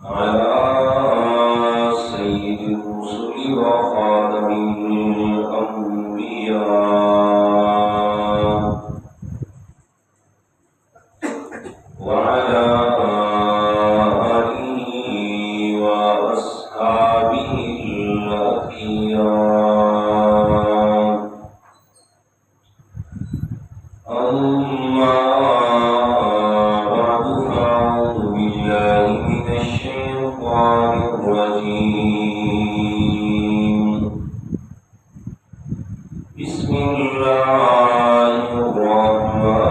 على سيد الرسل وخاتم الأنبياء وعلى آله وأصحابه الأخيار. أما بعد فأعوذ بالله من الشيطان الرجيم. بسم الله الرحمن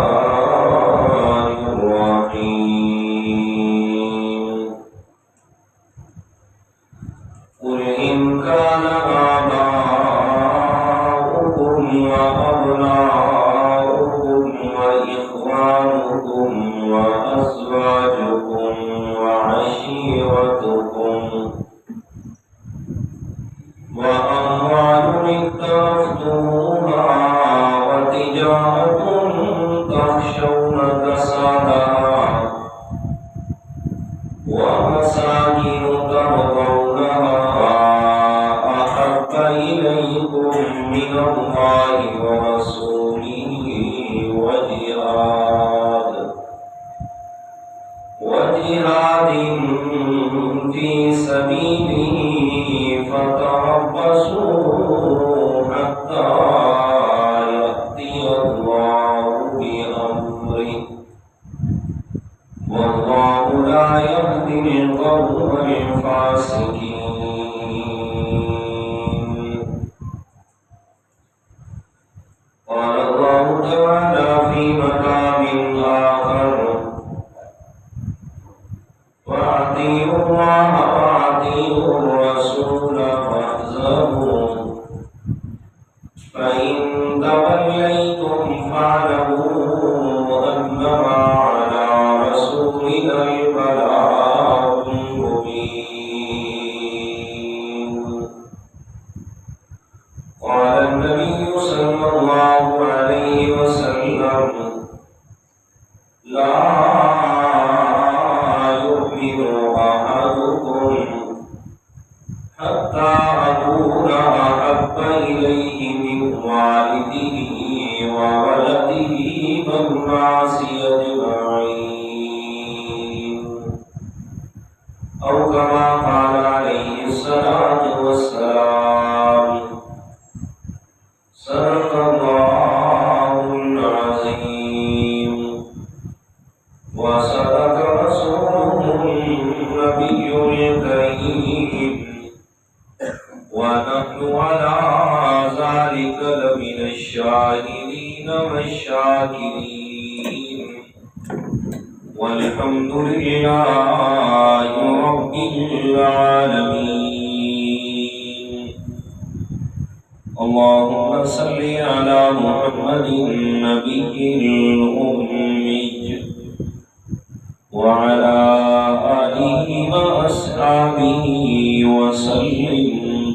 الرحيم. قل إن كان آباؤكم وأبناؤكم وإخوانكم وأزواجكم وعشيرتكم وأموال اقترفتموها وتجارة تخشون كسادها ومساكن ترضونها أحب إليكم من الله ورسوله وجهاد في سبيله فتربصوا حتى يأتي الله بأمره والله لا يهدي القوم الفاسقين. قال الله تعالى في مقام آخر: وأطيعوا الله وأطيعوا الرسول واحذروا فإن توليتم فاعلموا أنما على رسولنا البلاغ المبين. قال النبي صلى الله عليه وسلم: لا يؤمن أحدكم حتى أكون أحب إليه من والده وولده والناس أجمعين، أو كما قال عليه الصلاة والسلام. صدق الله العظيم وصدق رسوله النبي الكريم، ونحن على ذلك لمن الشاهدين والشاكرين، والحمد لله رب العالمين. اللهم صل على محمد النبي الأمي وعلى آله وأصحابه وسلم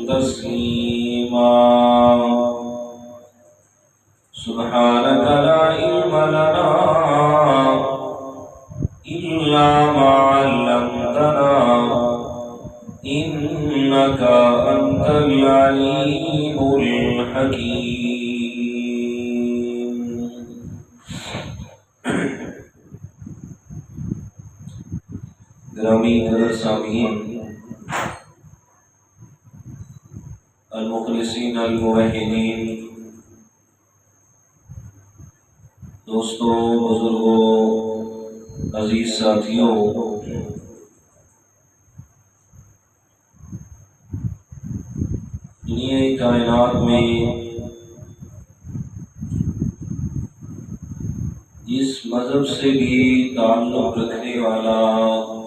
تسليما. سبحانك لا علم لنا إلا ما علمتنا إنك أنت العليم الحكيم. گرامی قدر سامعین، المخلصین الموحدین، دوستوں، بزرگوں، عزیز ساتھیوں، دنیا کائنات میں جس مذہب سے بھی تعلق رکھنے والا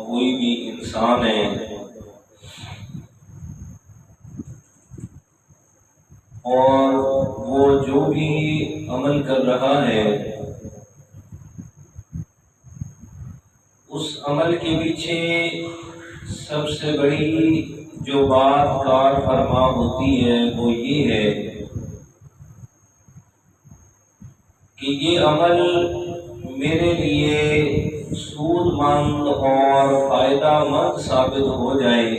کوئی بھی انسان ہے، اور وہ جو بھی عمل کر رہا ہے اس عمل کے پیچھے سب سے بڑی جو بات کار فرما ہوتی ہے وہ یہ ہے کہ یہ عمل میرے لیے سود مند اور فائدہ مند ثابت ہو جائے،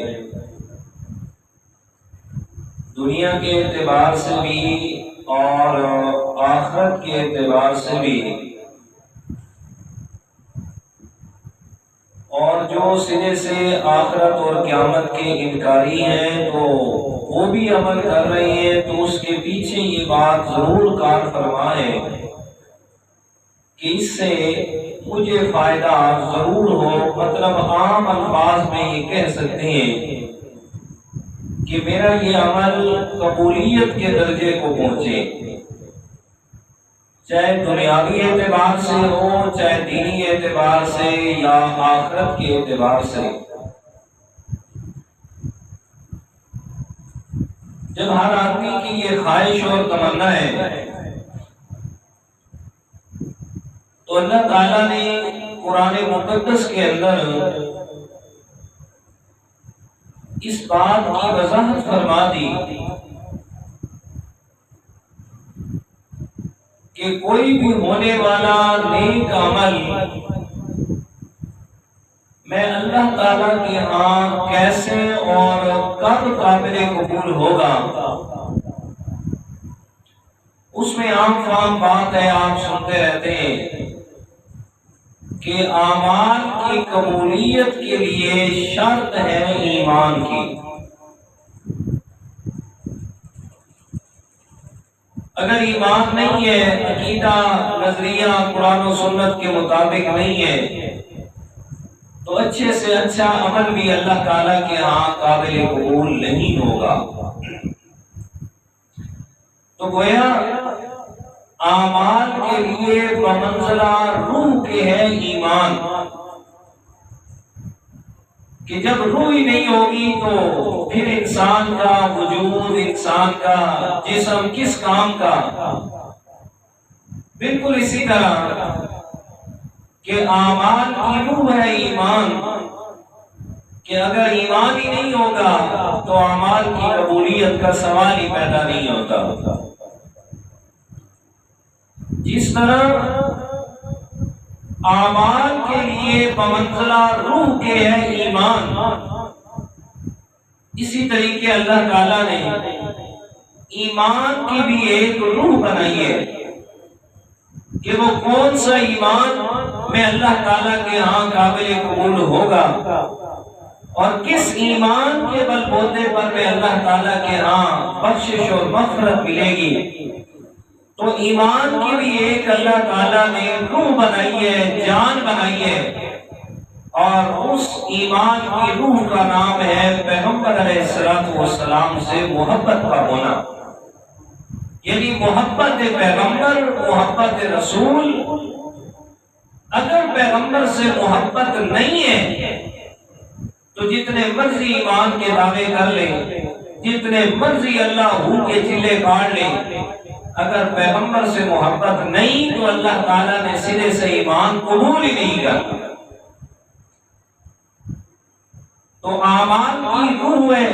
دنیا کے اعتبار سے بھی اور آخرت کے اعتبار سے بھی، اور جو سرے سے آخرت اور قیامت کے انکاری ہیں تو وہ بھی عمل کر رہے ہیں، تو اس کے پیچھے یہ بات ضرور کار فرما ہے کہ اس سے مجھے فائدہ ضرور ہو۔ مطلب عام الفاظ میں یہ کہہ سکتے ہیں کہ میرا یہ عمل قبولیت کے درجے کو پہنچے، چاہے دنیاوی اعتبار سے ہو، چاہے دینی اعتبار سے یا آخرت کے اعتبار سے۔ جب ہر آدمی کی یہ خواہش اور تمنا ہے تو اللہ تعالیٰ نے قرآن مقدس کے اندر اس بات کی وضاحت فرما دی کہ کوئی بھی ہونے والا نیک عمل میں اللہ تعالیٰ کے ہاں کیسے اور کب قابل قبول ہوگا، اس میں عام فام بات ہے، آپ سنتے رہتے ہیں کہ اعمال کی قبولیت کے لیے شرط ہے ایمان کی۔ اگر ایمان نہیں ہے، عقیدہ نظریہ قرآن و سنت کے مطابق نہیں ہے، تو اچھے سے اچھا عمل بھی اللہ تعالیٰ کے ہاں قابل قبول نہیں ہوگا۔ تو گویا اعمال کے لیے بمنزلہ روح کے ہے ایمان، کہ جب روح ہی نہیں ہوگی تو پھر انسان کا وجود، انسان کا جسم کس کام کا۔ بالکل اسی طرح کہ اعمال کی روح ہے ایمان، کہ اگر ایمان ہی نہیں ہوگا تو اعمال کی قبولیت کا سوال ہی پیدا نہیں ہوتا۔ جس طرح اعمال کے لیے بمنزلہ روح کے ہے ایمان، اسی طریقے اللہ تعالیٰ نے ایمان کی بھی ایک روح بنائی ہے کہ وہ کون سا ایمان میں اللہ تعالیٰ کے ہاں قابل قبول ہوگا، اور کس ایمان کے بل بوتے پر میں اللہ تعالیٰ کے ہاں بخشش اور مغفرت ملے گی۔ تو ایمان کی بھی ایک اللہ تعالیٰ نے روح بنائی ہے، جان بنائی ہے، اور اس ایمان کی روح کا نام ہے پیغمبر علیہ السلام سے محبت کا ہونا، یعنی محبت پیغمبر، محبت رسول۔ اگر پیغمبر سے محبت نہیں ہے تو جتنے مرضی ایمان کے دعوے کر لیں، جتنے مرضی اللہ ہو کے چلے کاٹ لیں، اگر پیغمبر سے محبت نہیں تو اللہ تعالیٰ نے سرے سے ایمان قبول ہی نہیں کرتا۔ تو اعمال کی روح ہے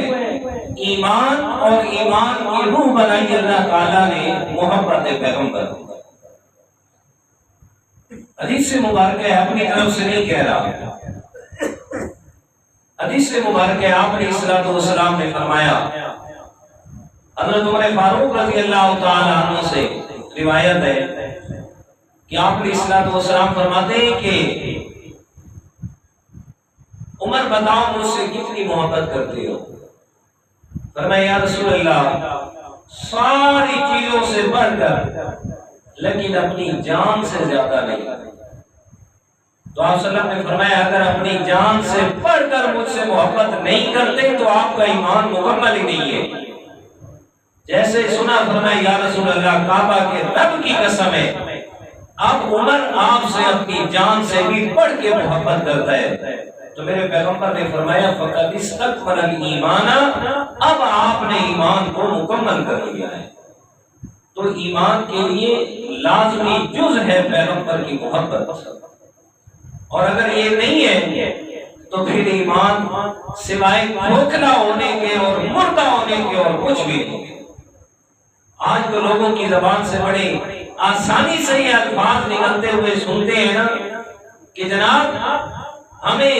ایمان، اور ایمان کی روح بنائی اللہ تعالیٰ نے محبت پیغمبر۔ حدیث مبارک ہے، اپنی طرف سے نہیں کہہ رہا، حدیث مبارک ہے، آپ علیہ السلام نے فرمایا، حضرت عمر فاروق رضی اللہ تعالیٰ عنہ سے روایت ہے کہ آپ علیہ السلام فرماتے ہیں کہ عمر بتاؤ مجھ سے کتنی محبت کرتے ہو؟ فرمایا یا رسول اللہ ساری چیزوں سے بڑھ کر، لیکن اپنی جان سے زیادہ نہیں۔ تو آپ صلی اللہ علیہ وسلم نے فرمایا اگر اپنی جان سے بڑھ کر مجھ سے محبت نہیں کرتے تو آپ کا ایمان مکمل ہی نہیں ہے۔ جیسے سنا فرمایا یا رسول اللہ کعبہ کے رب کی قسم ہے، اب عمر آپ سے اپنی جان سے بھی بڑھ کے محبت کرتا ہے۔ تو میرے پیغمبر نے فرمایا فقط استکمل الایمان، اب آپ نے ایمان کو مکمل کر لیا ہے۔ تو ایمان کے لیے لازمی جز ہے پیغمبر کی محبت، اور اگر یہ نہیں ہے تو پھر ایمان سوائے کھوکھلا ہونے کے اور مردہ ہونے کے اور کچھ بھی نہیں۔ آج تو لوگوں کی زبان سے بڑے آسانی سے یہ الفاظ نکلتے ہوئے سنتے ہیں نا کہ جناب ہمیں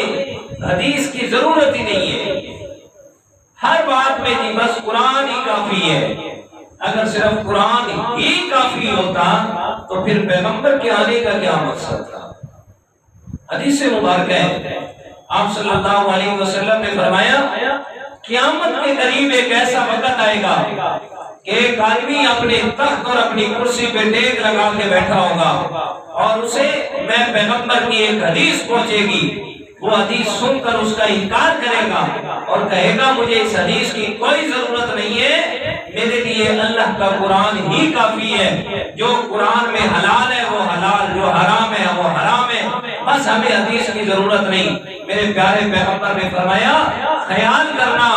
حدیث کی ضرورت ہی نہیں ہے، ہر بات میں جی بس قرآن ہی کافی ہے۔ اگر صرف قرآن ہی کافی ہوتا تو پھر پیغمبر کے آنے کا کیا مقصد تھا؟ حدیث مبارکہ ہے، آپ صلی اللہ علیہ وسلم نے فرمایا قیامت کے قریب ایک ایسا وقت آئے گا کہ ایک آدمی اپنے تخت اور اپنی کرسی پہ ٹیک لگا کے بیٹھا ہوگا اور اسے میں پیغمبر کی ایک حدیث پہنچے گی، وہ حدیث سن کر اس کا انکار کرے گا اور کہے گا مجھے اس حدیث کی کوئی ضرورت نہیں ہے، میرے لیے اللہ کا قرآن ہی کافی ہے، جو قرآن میں حلال ہے وہ حلال، جو حرام ہے وہ حرام ہے، بس ہمیں حدیث کی ضرورت نہیں۔ میرے پیارے پیغمبر نے فرمایا خیال کرنا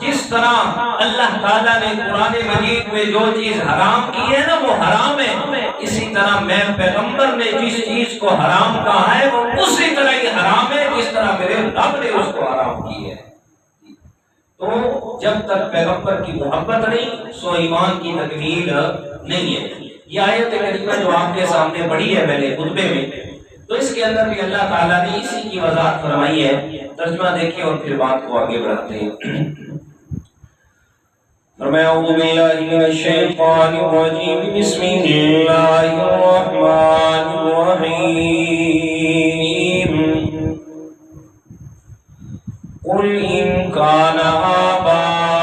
جس طرح اللہ تعالیٰ نے قرآن مجید میں جو چیز حرام کی ہے نا وہ حرام ہے، اسی طرح میں پیغمبر نے جس چیز کو حرام کہا ہے وہ اسی طرح ہی حرام ہے جس طرح میرے رب نے اس کو حرام کی ہے۔ تو جب تک پیغمبر کی محبت نہیں سو ایمان کی تکمیل نہیں ہے۔ یہ آیت کریمہ جو آپ کے سامنے پڑھی ہے میں نے خطبے میں، تو اس کے اندر بھی اللہ تعالیٰ نے اسی کی وضاحت فرمائی ہے۔ ترجمہ دیکھیں اور پھر بات کو آگے بڑھاتے ہیں۔ فرمایا اعوذ باللہ من الشیطان الرجیم بسم اللہ الرحمن الرحیم قل ان کان آباؤکم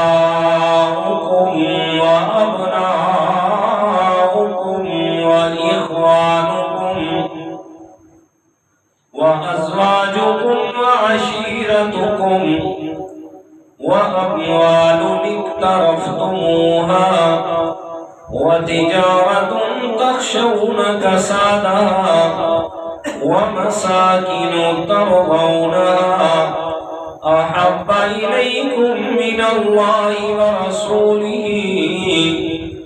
وابناؤکم واخوانکم وازواجکم وعشیرتکم وأموال اقترفتموها وتجارة تخشون كسادها ومساكن ترضونها أحب إليكم من الله ورسوله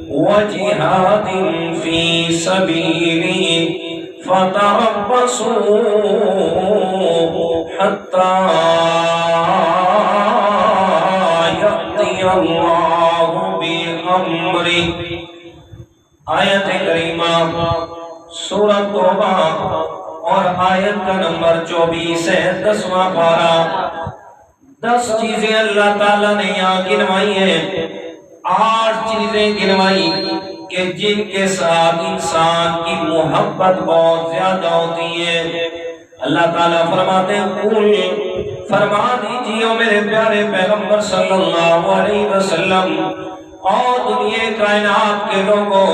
وجهاد في سبيله فتربصوا حتى اللہ بِأَمْرِهِ۔ آیت کریمہ سورۃ توبہ اور آیت کا نمبر 24 ہے، 10واں پارہ۔ 10 چیزیں اللہ تعالیٰ نے یہاں گنوائی ہیں، 8 چیزیں گنوائی کہ جن کے ساتھ انسان کی محبت بہت زیادہ ہوتی ہے۔ اللہ تعالیٰ فرماتے ہیں قل فرما دیجیے میرے پیارے پیغمبر صلی اللہ علیہ وسلم اور دنیا کائنات کے لوگوں،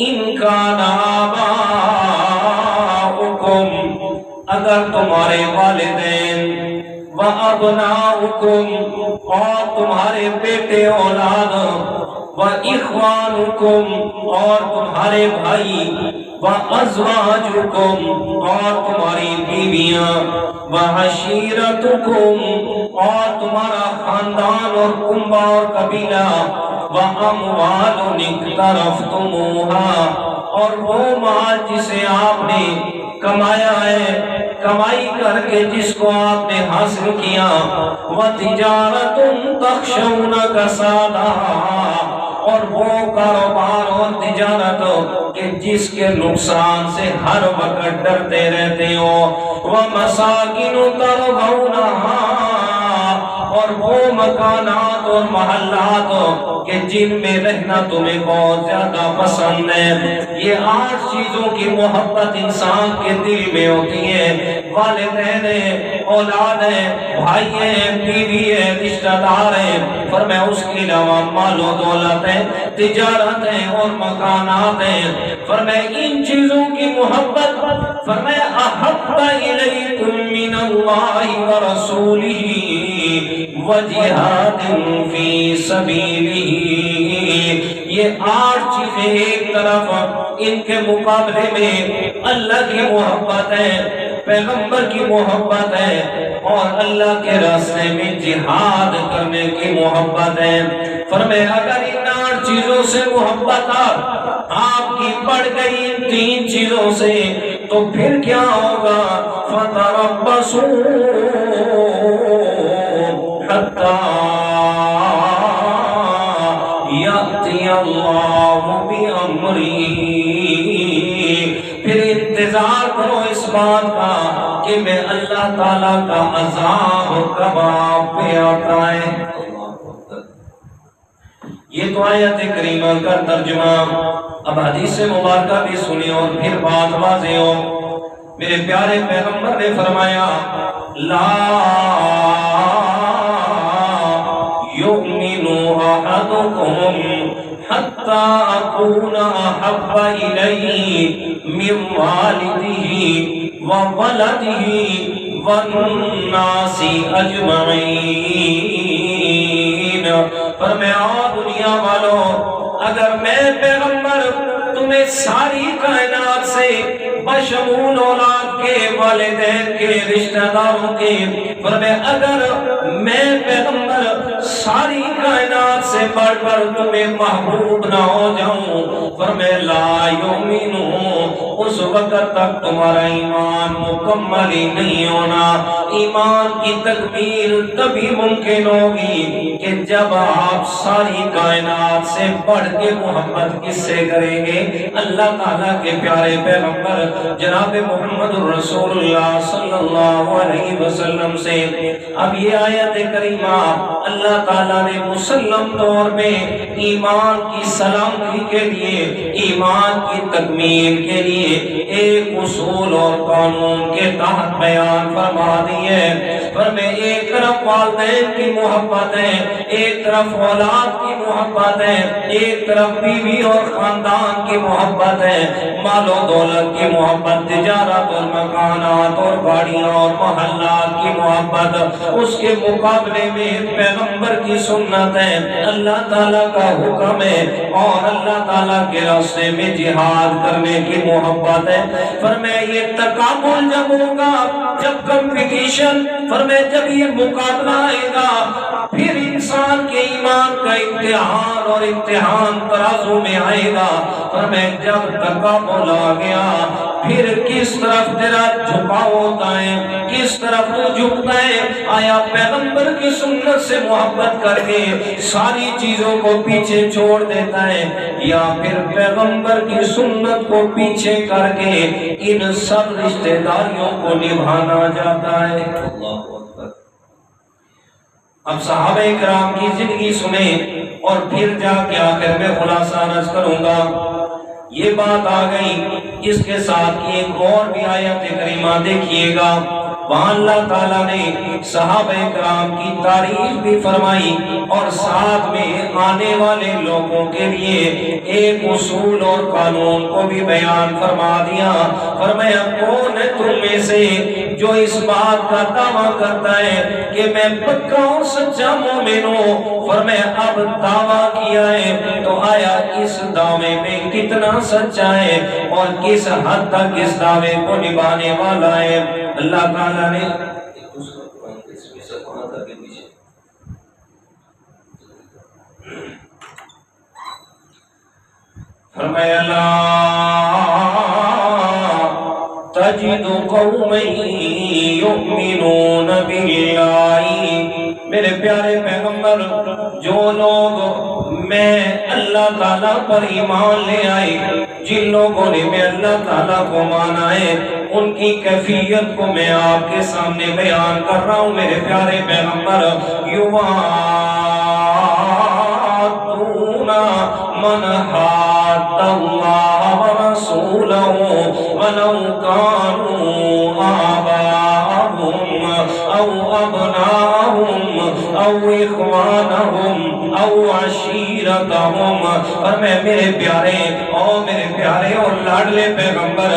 ان کان آباؤکم اگر تمہارے والدین و ابناؤکم اور تمہارے بیٹے اولاد و اخوانکم اور تمہارے بھائی و ازواجکم اور تمہاری بیویاں و عشیرتکم اور تمہارا خاندان اور کنبہ اور قبیلہ و اموال اقترفتموها اور وہ مال جسے آپ نے کمایا ہے، کمائی کر کے جس کو آپ نے حاصل کیا، وتجارت تخشون کسادها اور وہ کاروبار اور تجارت کہ جس کے نقصان سے ہر وقت ڈرتے رہتے ہو، وَمَسَاكِنُ تَرْضَوْنَهَا اور وہ مکانات اور محلات کہ جن میں رہنا تمہیں بہت زیادہ پسند ہے۔ یہ 8 چیزوں کی محبت انسان کے دل میں ہوتی ہے، والدین ہیں، اولاد ہیں، بھائی ہیں، بیوی ہے، رشتہ دار ہیں، فرمایا اس کے علاوہ مال و دولت ہے، تجارت ہے اور مکانات ہیں۔ فرمایا ان چیزوں کی محبت فرمایا احب الیکم من اللہ ورسولہ وجہاد فی سبیلہ۔ یہ 8 چیزیں ایک طرف، ان کے مقابلے میں اللہ کی محبت ہے، پیغمبر کی محبت ہے اور اللہ کے راستے میں جہاد کرنے کی محبت ہے۔ فرمایا اگر ان 8 چیزوں سے محبت آپ کی بڑھ گئی ان 3 چیزوں سے تو پھر کیا ہوگا؟ فتربصوا حتی یأتی اللہ بأمرہ، پھر انتظار کرو اس بات کا کہ میں اللہ تعالیٰ کا عذاب کب آپ پہ آتا ہے۔ یہ تو آیت کریمہ کا ترجمہ۔ اب حدیث مبارکہ بھی سنی اور پھر بات واضح ہو۔ میرے پیارے پیغمبر نے فرمایا لا یؤمن احدکم حتی اکون احب الیہ من والدہ وولدہ والناس اجمعین۔ فرمایا دنیا والوں، اگر میں پیغمبر تمہیں ساری کائنات سے بشمول اولاد کے، والدین کے، رشتہ داروں کے، فرمایا اگر میں پیغمبر ساری کائنات سے بڑھ کر تمہیں محبوب نہ ہو جاؤں، فرمایا لا یؤمنو، اس وقت تک تمہارا ایمان مکمل ہی نہیں ہونا۔ ایمان کی تکمیل تبھی ممکن ہوگی کہ جب آپ ساری کائنات سے بڑھ کے محبت کس سے کریں گے؟ اللہ تعالیٰ کے پیارے پیغمبر جناب محمد رسول اللہ صلی اللہ علیہ وسلم سے۔ اب یہ آیت کریمہ اللہ تعالیٰ نے مسلم طور میں ایمان کی سلامتی کے لیے، ایمان کی تکمیل کے لیے ایک اصول اور قانون کے تحت بیان فرما دی ہے۔ فرمایا ایک طرف والدین کی محبت ہے، ایک طرف اولاد کی محبت ہے، ایک طرف بیوی اور خاندان کی محبت ہے، مال و دولت کی محبت، تجارت اور مکانات اور گاڑیاں اور محلات کی محبت، اس کے مقابلے میں پیغمبر کی سنت ہے، اللہ تعالیٰ کا حکم ہے اور اللہ تعالیٰ کے راستے میں جہاد کرنے کی محبت ہے۔ فرمایا یہ تقابل جب ہوگا، جب کمپٹیشن، فرمایا جب یہ مقابلہ آئے گا، پھر انسان کے ایمان کا امتحان اور امتحان ترازو میں آئے گا۔ فرمایا جب تقابل آ گیا، پھر کس طرف تیرا جھکاؤ ہوتا ہے، کس طرف تو جھکتا ہے؟ آیا پیغمبر کی سنت سے محبت کر کے ساری چیزوں کو پیچھے چھوڑ دیتا ہے، یا پھر پیغمبر کی سنت کو پیچھے کر کے ان سب رشتہ داریوں کو نبھانا جاتا ہے؟ اللہ اکبر۔ اب صحابہ کرام کی زندگی سنیں اور پھر جا کے آخر میں خلاصہ عرض کروں گا۔ یہ بات آ گئی، اس کے ساتھ ایک اور بھی آیت کریمہ دیکھیے گا، وہاں اللہ تعالیٰ نے صحابہ کرام کی تعریف بھی فرمائی اور ساتھ میں آنے والے لوگوں کے لیے ایک اصول اور قانون کو بھی بیان فرما دیا۔ فرمایا کون ہے تم میں سے جو اس بات کا دعویٰ کرتا ہے کہ میں پکا اور سچا مومن ہوں؟ فرمایا اب دعویٰ کیا ہے تو آیا اس دعوے میں کتنا سچا ہے اور کس حد تک اس دعوے کو نبھانے والا ہے؟ اللہ تعالیٰ نے فرمایا لا تجد قوما یؤمنون باللہ، میرے پیارے پیغمبر جو لوگ میں اللہ تعالیٰ پر ایمان لے آئے، جن لوگوں نے میں اللہ تعالیٰ کو مانا ہے، ان کی کیفیت کو میں آپ کے سامنے بیان کر رہا ہوں میرے پیارے پیغمبر۔ یوادون من حاد اللہ ورسولہ ولو کانوا آباءہم او ابناءہم او اخوانہم او عشیرتہم۔ اور میں میرے پیارے اور لاڈلے پیغمبر،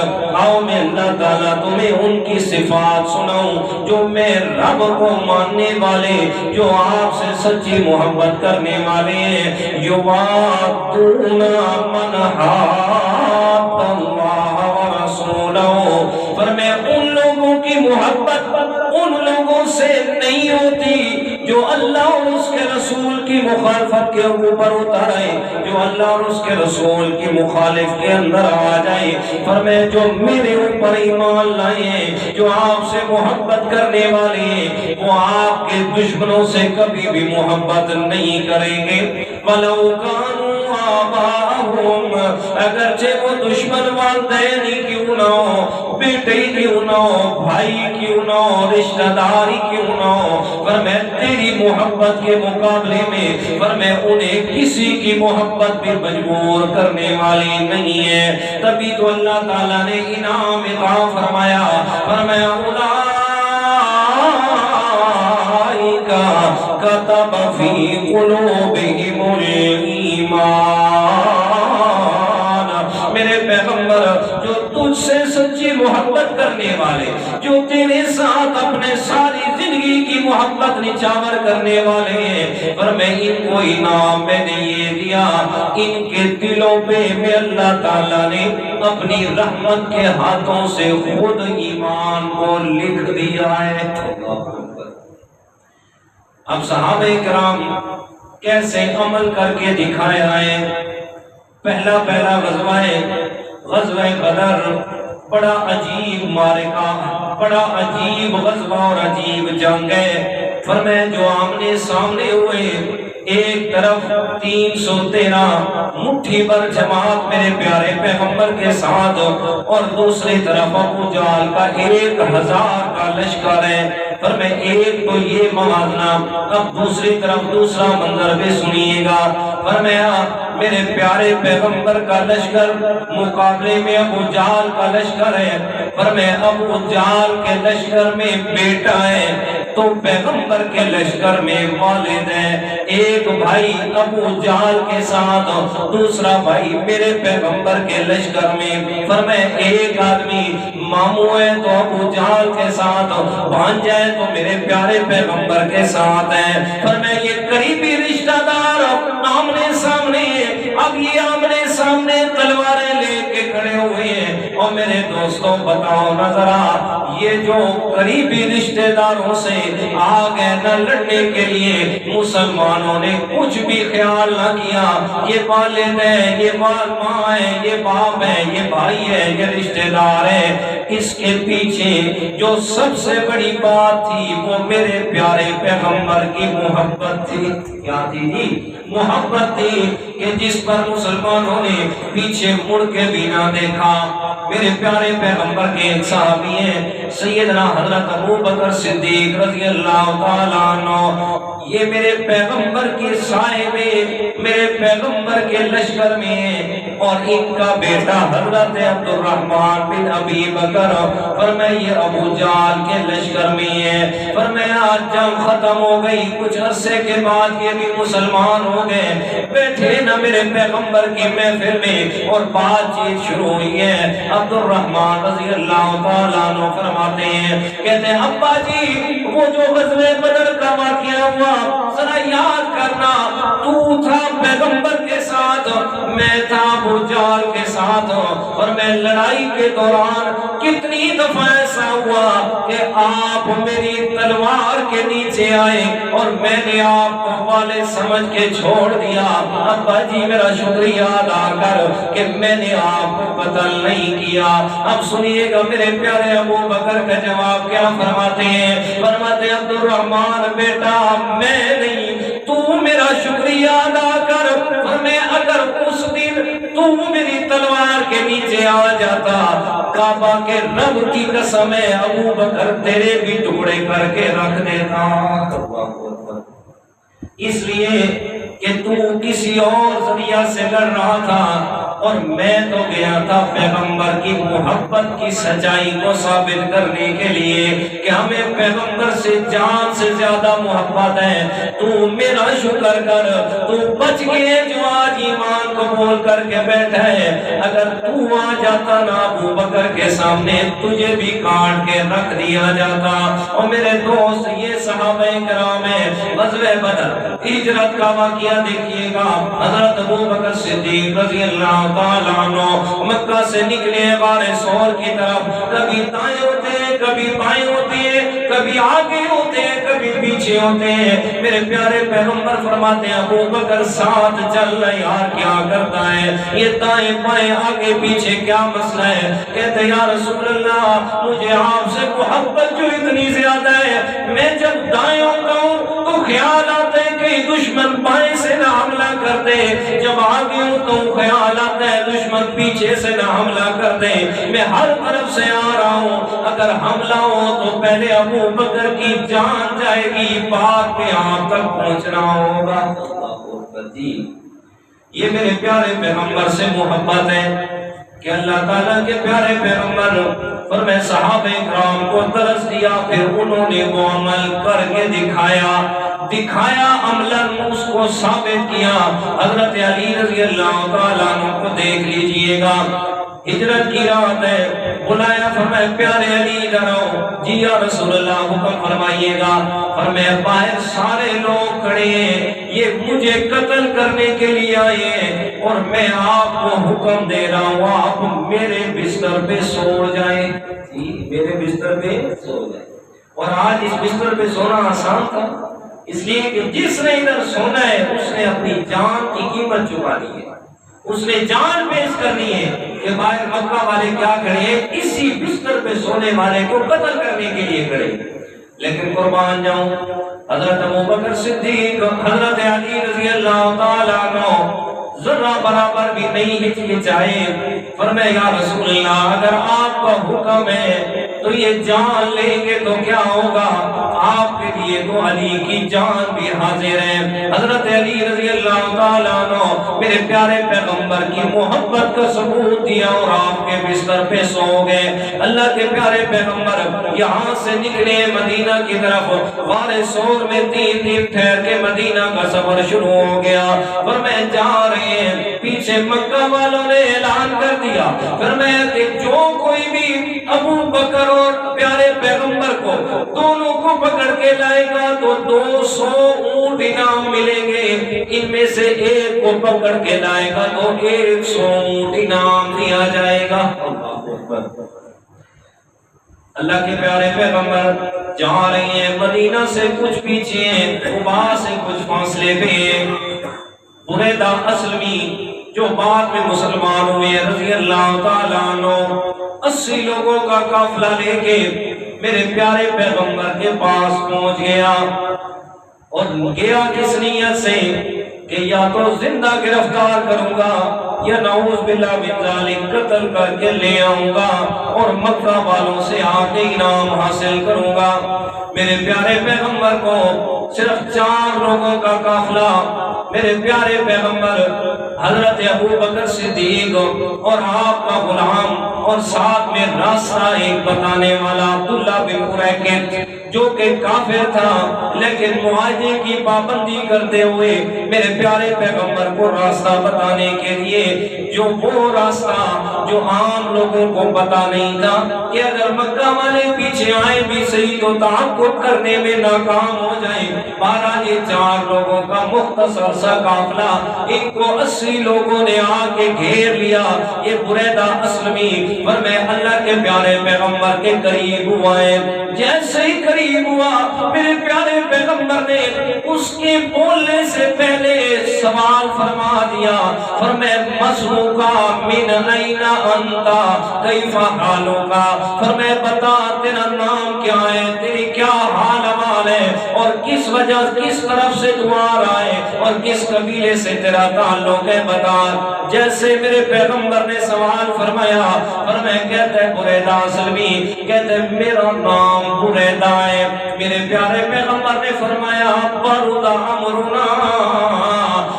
آؤ میں اللہ تعالیٰ تمہیں ان کی صفات سناؤں جو میں رب کو ماننے والے، جو آپ سے سچی محبت کرنے والے ہیں۔ یوادون من حاد اللہ ورسولہ، فرمایا ان لوگوں کی محبت ان لوگوں سے نہیں ہوتی جو اللہ اور اس کے رسول کی مخالفت کے اوپر اتر آئے، جو اللہ اور اس کے رسول کی مخالف کے اندر آ جائے۔ فرمایا جو میرے اوپر ایمان لائے ہیں، جو آپ سے محبت کرنے والے ہیں، وہ آپ کے دشمنوں سے کبھی بھی محبت نہیں کریں گے۔ وَلَوْ كَانُوا آباءہم، اگرچہ وہ دشمن والدین ہی کیوں نہ ہو، بیٹے ہی کیوں نہ ہو، بھائی کیوں نہ ہو، رشتہ داری کیوں نہ ہو، پر میں تیری محبت کے مقابلے میں پر میں انہیں کسی کی محبت بھی مجبور کرنے والی نہیں ہے۔ تبھی تو اللہ تعالیٰ نے انعام عطا فرمایا، فرمایا اولئک کتب فی قلوبہم الایمان، میرے پیغمبر جو تجھ سے سچی محبت کرنے والے، جو تیرے ساتھ اپنے ساری زندگی کی محبت نچاور کرنے والے ہیں، پر میں ان کو انعام میں نے یہ دیا، ان کے دلوں پہ میں اللہ تعالیٰ نے اپنی رحمت کے ہاتھوں سے خود ایمان کو لکھ دیا ہے۔ اب صحابہ کرام کیسے عمل کر کے دکھایا ہے؟ پہلا غزوہ بدر، بڑا عجیب معرکہ، بڑا عجیب غزوہ اور عجیب جنگ ہے۔ فرمایا جو آمنے سامنے ہوئے، ایک طرف 313 مٹھی بھر جماعت میرے پیارے پیغمبر کے ساتھ، اور دوسری طرف ابو جہل کا 1000 کا لشکر ہے۔ پر میں ایک تو یہ موازنہ، اب دوسری طرف دوسرا منظر بھی سنیے گا۔ فرمایا میرے پیارے پیغمبر کا لشکر مقابلے میں ابو جہل کا لشکر ہے، پر میں ابو جہل کے لشکر میں بیٹا ہے تو پیغمبر کے لشکر میں والد ہے، ایک بھائی ابو جہل کے ساتھ، دوسرا بھائی میرے پیغمبر کے لشکر میں، پر میں ایک آدمی ماموں ہے تو ابو جہل کے ساتھ، بھانجا ہے تو میرے پیارے پیغمبر کے ساتھ ہے، پر میں یہ قریبی رشتہ دار آمنے سامنے، اب یہ آمنے سامنے تلواریں لے کے کھڑے ہوئے ہیں۔ اور میرے دوستوں بتاؤ نہ ذرا، یہ جو قریبی رشتہ داروں سے آگے نہ لڑنے کے لیے مسلمانوں نے کچھ بھی خیال نہ کیا، یہ والد ہے، یہ ماں ہے، یہ باپ ہے، یہ بھائی ہے، یہ رشتہ دار ہے، اس کے پیچھے جو سب سے بڑی بات تھی وہ میرے پیارے پیغمبر کی محبت تھی۔ کیا تھی جی؟ محبت تھی کہ جس پر مسلمانوں نے پیچھے مڑ کے بھی نہ دیکھا۔ میرے پیارے پیغمبر کے ایک صحابی ہیں سیدنا حضرت ابو بکر صدیق رضی اللہ تعالیٰ عنہ، یہ میرے پیغمبر کے سائے میں، میرے پیغمبر کے لشکر میں، اور ان کا بیٹا حضرت عبد الرحمن بن ابی بکر، فرمایا یہ ابو جہل کے لشکر میں ہے۔ فرمایا جنگ ختم ہو گئی، کچھ عرصے کے بعد یہ بھی مسلمان ہو گئے، بیٹھے نہ میرے پیغمبر کی محفل میں اور بات چیت شروع ہوئی ہے۔ عبد الرحمن رضی اللہ تعالیٰ عنہ فرماتے ہیں، کہتے ہیں ابا جی وہ جو غزوہ بدر کا واقعہ ہوا ذرا یاد کرنا، تو تھا پیغمبر کے ساتھ، میں تھا ابو جہل کے ساتھ، اور میں لڑائی کے دوران کتنی دفعہ ایسا ہوا کہ آپ میری تلوار کے نیچے آئے اور میں نے آپ کو والد سمجھ کے چھوڑ دیا، ابا جی میرا شکریہ ادا کر کہ میں نے آپ کو قتل نہیں کیا۔ اب سنیے گا میرے پیارے ابو بکر کا جواب کیا فرماتے ہیں، فرماتے عبد الرحمن بیٹا میں نہیں، تو میرا شکریہ ادا کر، میں اگر اس دن تو میری تلوار کے نیچے آ جاتا، کعبہ کے رب کی قسم ہے ابو بکر تیرے بھی ٹکڑے کر کے رکھ دیتا، اس لیے کہ تو کسی اور ذریعہ سے لڑ رہا تھا اور میں تو گیا تھا پیغمبر کی محبت کی سچائی کو ثابت کرنے کے لیے کہ ہمیں پیغمبر سے جان سے زیادہ محبت ہے، تو میرا شکر کر، تو بچ گئے جو آج ایمان کو بول کر کے بیٹھا ہے، اگر تو آ جاتا نا ابو بکر کے سامنے تجھے بھی کاٹ کے رکھ دیا جاتا۔ اور میرے دوست یہ صحابہ کرام ہیں، غزوہ بدر ہجرت کا واقعہ دیکھیے گا، حضرت ابو بکر صدیق رضی اللہ تعالیٰ عنہ مکہ سے نکلے غار ثور کی طرف، کبھی دائیں ہوتے ہیں، کبھی بائیں ہوتے ہیں، کبھی آگے ہوتے ہیں، کبھی پیچھے ہوتے ہیں۔ میرے پیارے پیغمبر فرماتے ہیں ابو بکر ساتھ چل رہے، یار کیا کرتا ہے یہ دائیں بائیں آگے پیچھے کیا مسئلہ ہے؟ کہتے ہیں یا رسول اللہ مجھے آپ سے محبت جو اتنی زیادہ ہے، میں جب دائیں ہوتا ہوں تو خیال آتا ہے کہ دشمن بائیں سے نہ حملہ کرتے, جب آگے ہوں تو خیال آتا ہے دشمن پیچھے سے نہ حملہ کر دے, میں ہر طرف سے آ رہا ہوں, اگر حملہ ہو تو پہلے ابو بکر کی جان جائے گی, بات میں آپ تک پہنچنا ہوگا. جی یہ میرے پیارے پیغمبر سے محبت ہے کہ اللہ تعالیٰ کے پیارے پیغمبر پر میں صحابہ اکرام کو درس دیا, پھر انہوں نے وہ عمل کر کے دکھایا عملاً اس کو ثابت کیا. حضرت علی رضی اللہ تعالیٰ عنہ کو دیکھ لیجئے گا, ہجرت کی رات ہے, بلایا, فرمایا پیارے علی ادھر آؤ. جی یا رسول اللہ حکم فرمائیے گا. فرمایا باہر سارے لوگ کھڑے ہیں, یہ مجھے قتل کرنے کے لیے آئے ہیں, اور میں آپ کو حکم دے رہا ہوں آپ میرے بستر پہ سو جائیں. میرے بستر پہ سو جائیں. اور آج اس بستر پہ سونا آسان تھا, اس لیے کہ جس نے ادھر سونا ہے اس نے اپنی جان کی قیمت چکا دی ہے, اس نے جان پیش کرنی ہے کہ باہر مکہ والے کیا کریں, اسی بستر پہ سونے والے کو قتل کرنے کے لیے کریں. لیکن قربان جاؤں, حضرت ابوبکر صدیق, حضرت علی رضی اللہ تعالیٰ عنہ ذرہ برابر بھی نہیں ہچکچائے. فرمایا یا رسول اللہ اگر آپ کا حکم ہے تو یہ جان لیں گے تو کیا ہوگا, آپ کے لیے تو علی کی جان بھی حاضر ہے. حضرت علی رضی اللہ تعالیٰ عنہ میرے پیارے پیغمبر کی محبت کا ثبوت دیا اور آپ کے بستر پہ سو گئے. اللہ کے پیارے پیغمبر یہاں سے نکلے مدینہ کی طرف, غار ثور میں 3 دن ٹھہر کے مدینہ کا سفر شروع ہو گیا. اور میں جا رہے ہیں, پیچھے مکہ والوں نے اعلان کر دیا, فرمایا کہ جو کوئی بھی ابو بکر اور پیارے پیغمبر کو دونوں کو پکڑ کے لائے گا تو 200 اونٹ انعام ملیں گے, ان میں سے ایک کو پکڑ کے لائے گا تو 100 اونٹ انعام دیا جائے گا. اللہ کے پیارے پیغمبر جا رہے ہیں, مدینہ سے کچھ پیچھے ہیں, قبا سے کچھ فاصلے پہ ہیں. بریدہ اسلمی جو بعد میں مسلمان ہوئے رضی اللہ تعالیٰ عنہ 80 لوگوں کا قافلہ لے کے میرے پیارے پیغمبر کے پاس پہنچ گیا, اور گیا کس نیت سے کہ یا تو زندہ گرفتار کروں گا یا نعوذ باللہ من ذالک قتل کر کے لے آؤں گا اور مکہ والوں سے آگے انعام حاصل کروں گا. میرے پیارے پیغمبر کو صرف 4 لوگوں کا قافلہ, میرے پیارے پیغمبر حضرت ابوبکر صدیق اور آپ کا غلام, اور ساتھ میں راستہ ایک بتانے والا عبداللہ بن قریقط جو کہ کافر تھا لیکن معاہدے کی پابندی کرتے ہوئے میرے پیارے پیغمبر کو راستہ بتانے کے لیے, جو وہ راستہ جو عام لوگوں کو پتا نہیں تھا کہ اگر مکہ والے پیچھے آئے بھی صحیح تو تعاقب کرنے میں ناکام ہو جائیں. 12 یہ 4 لوگوں کا مختصر سا قافلہ, ان کو 80 لوگوں نے آ کے گھیر لیا. یہ بریدہ اسلمی پر میں اللہ کے پیارے پیغمبر کے قریب ہوا ہے. جیسے ہی قریب ہوا میرے پیارے پیغمبر نے اس کے بولنے سے پہلے سوال فرما دیا, فرمایا مسروقا من این انت کیف حالک, فرمایا بتا تیرا نام کیا ہے, تیری کیا حال احوال ہے, اور کس وجہ کس طرف سے تو آ رہا ہے, اور کس قبیلے سے تیرا تعلق ہے بتا. جیسے میرے پیغمبر نے سوال فرمایا, فرمایا کہتا ہے بریدہ اسلمی, کہتا ہے میرا نام بریدہ ہے. میرے پیارے پیغمبر نے فرمایا برد امرنا,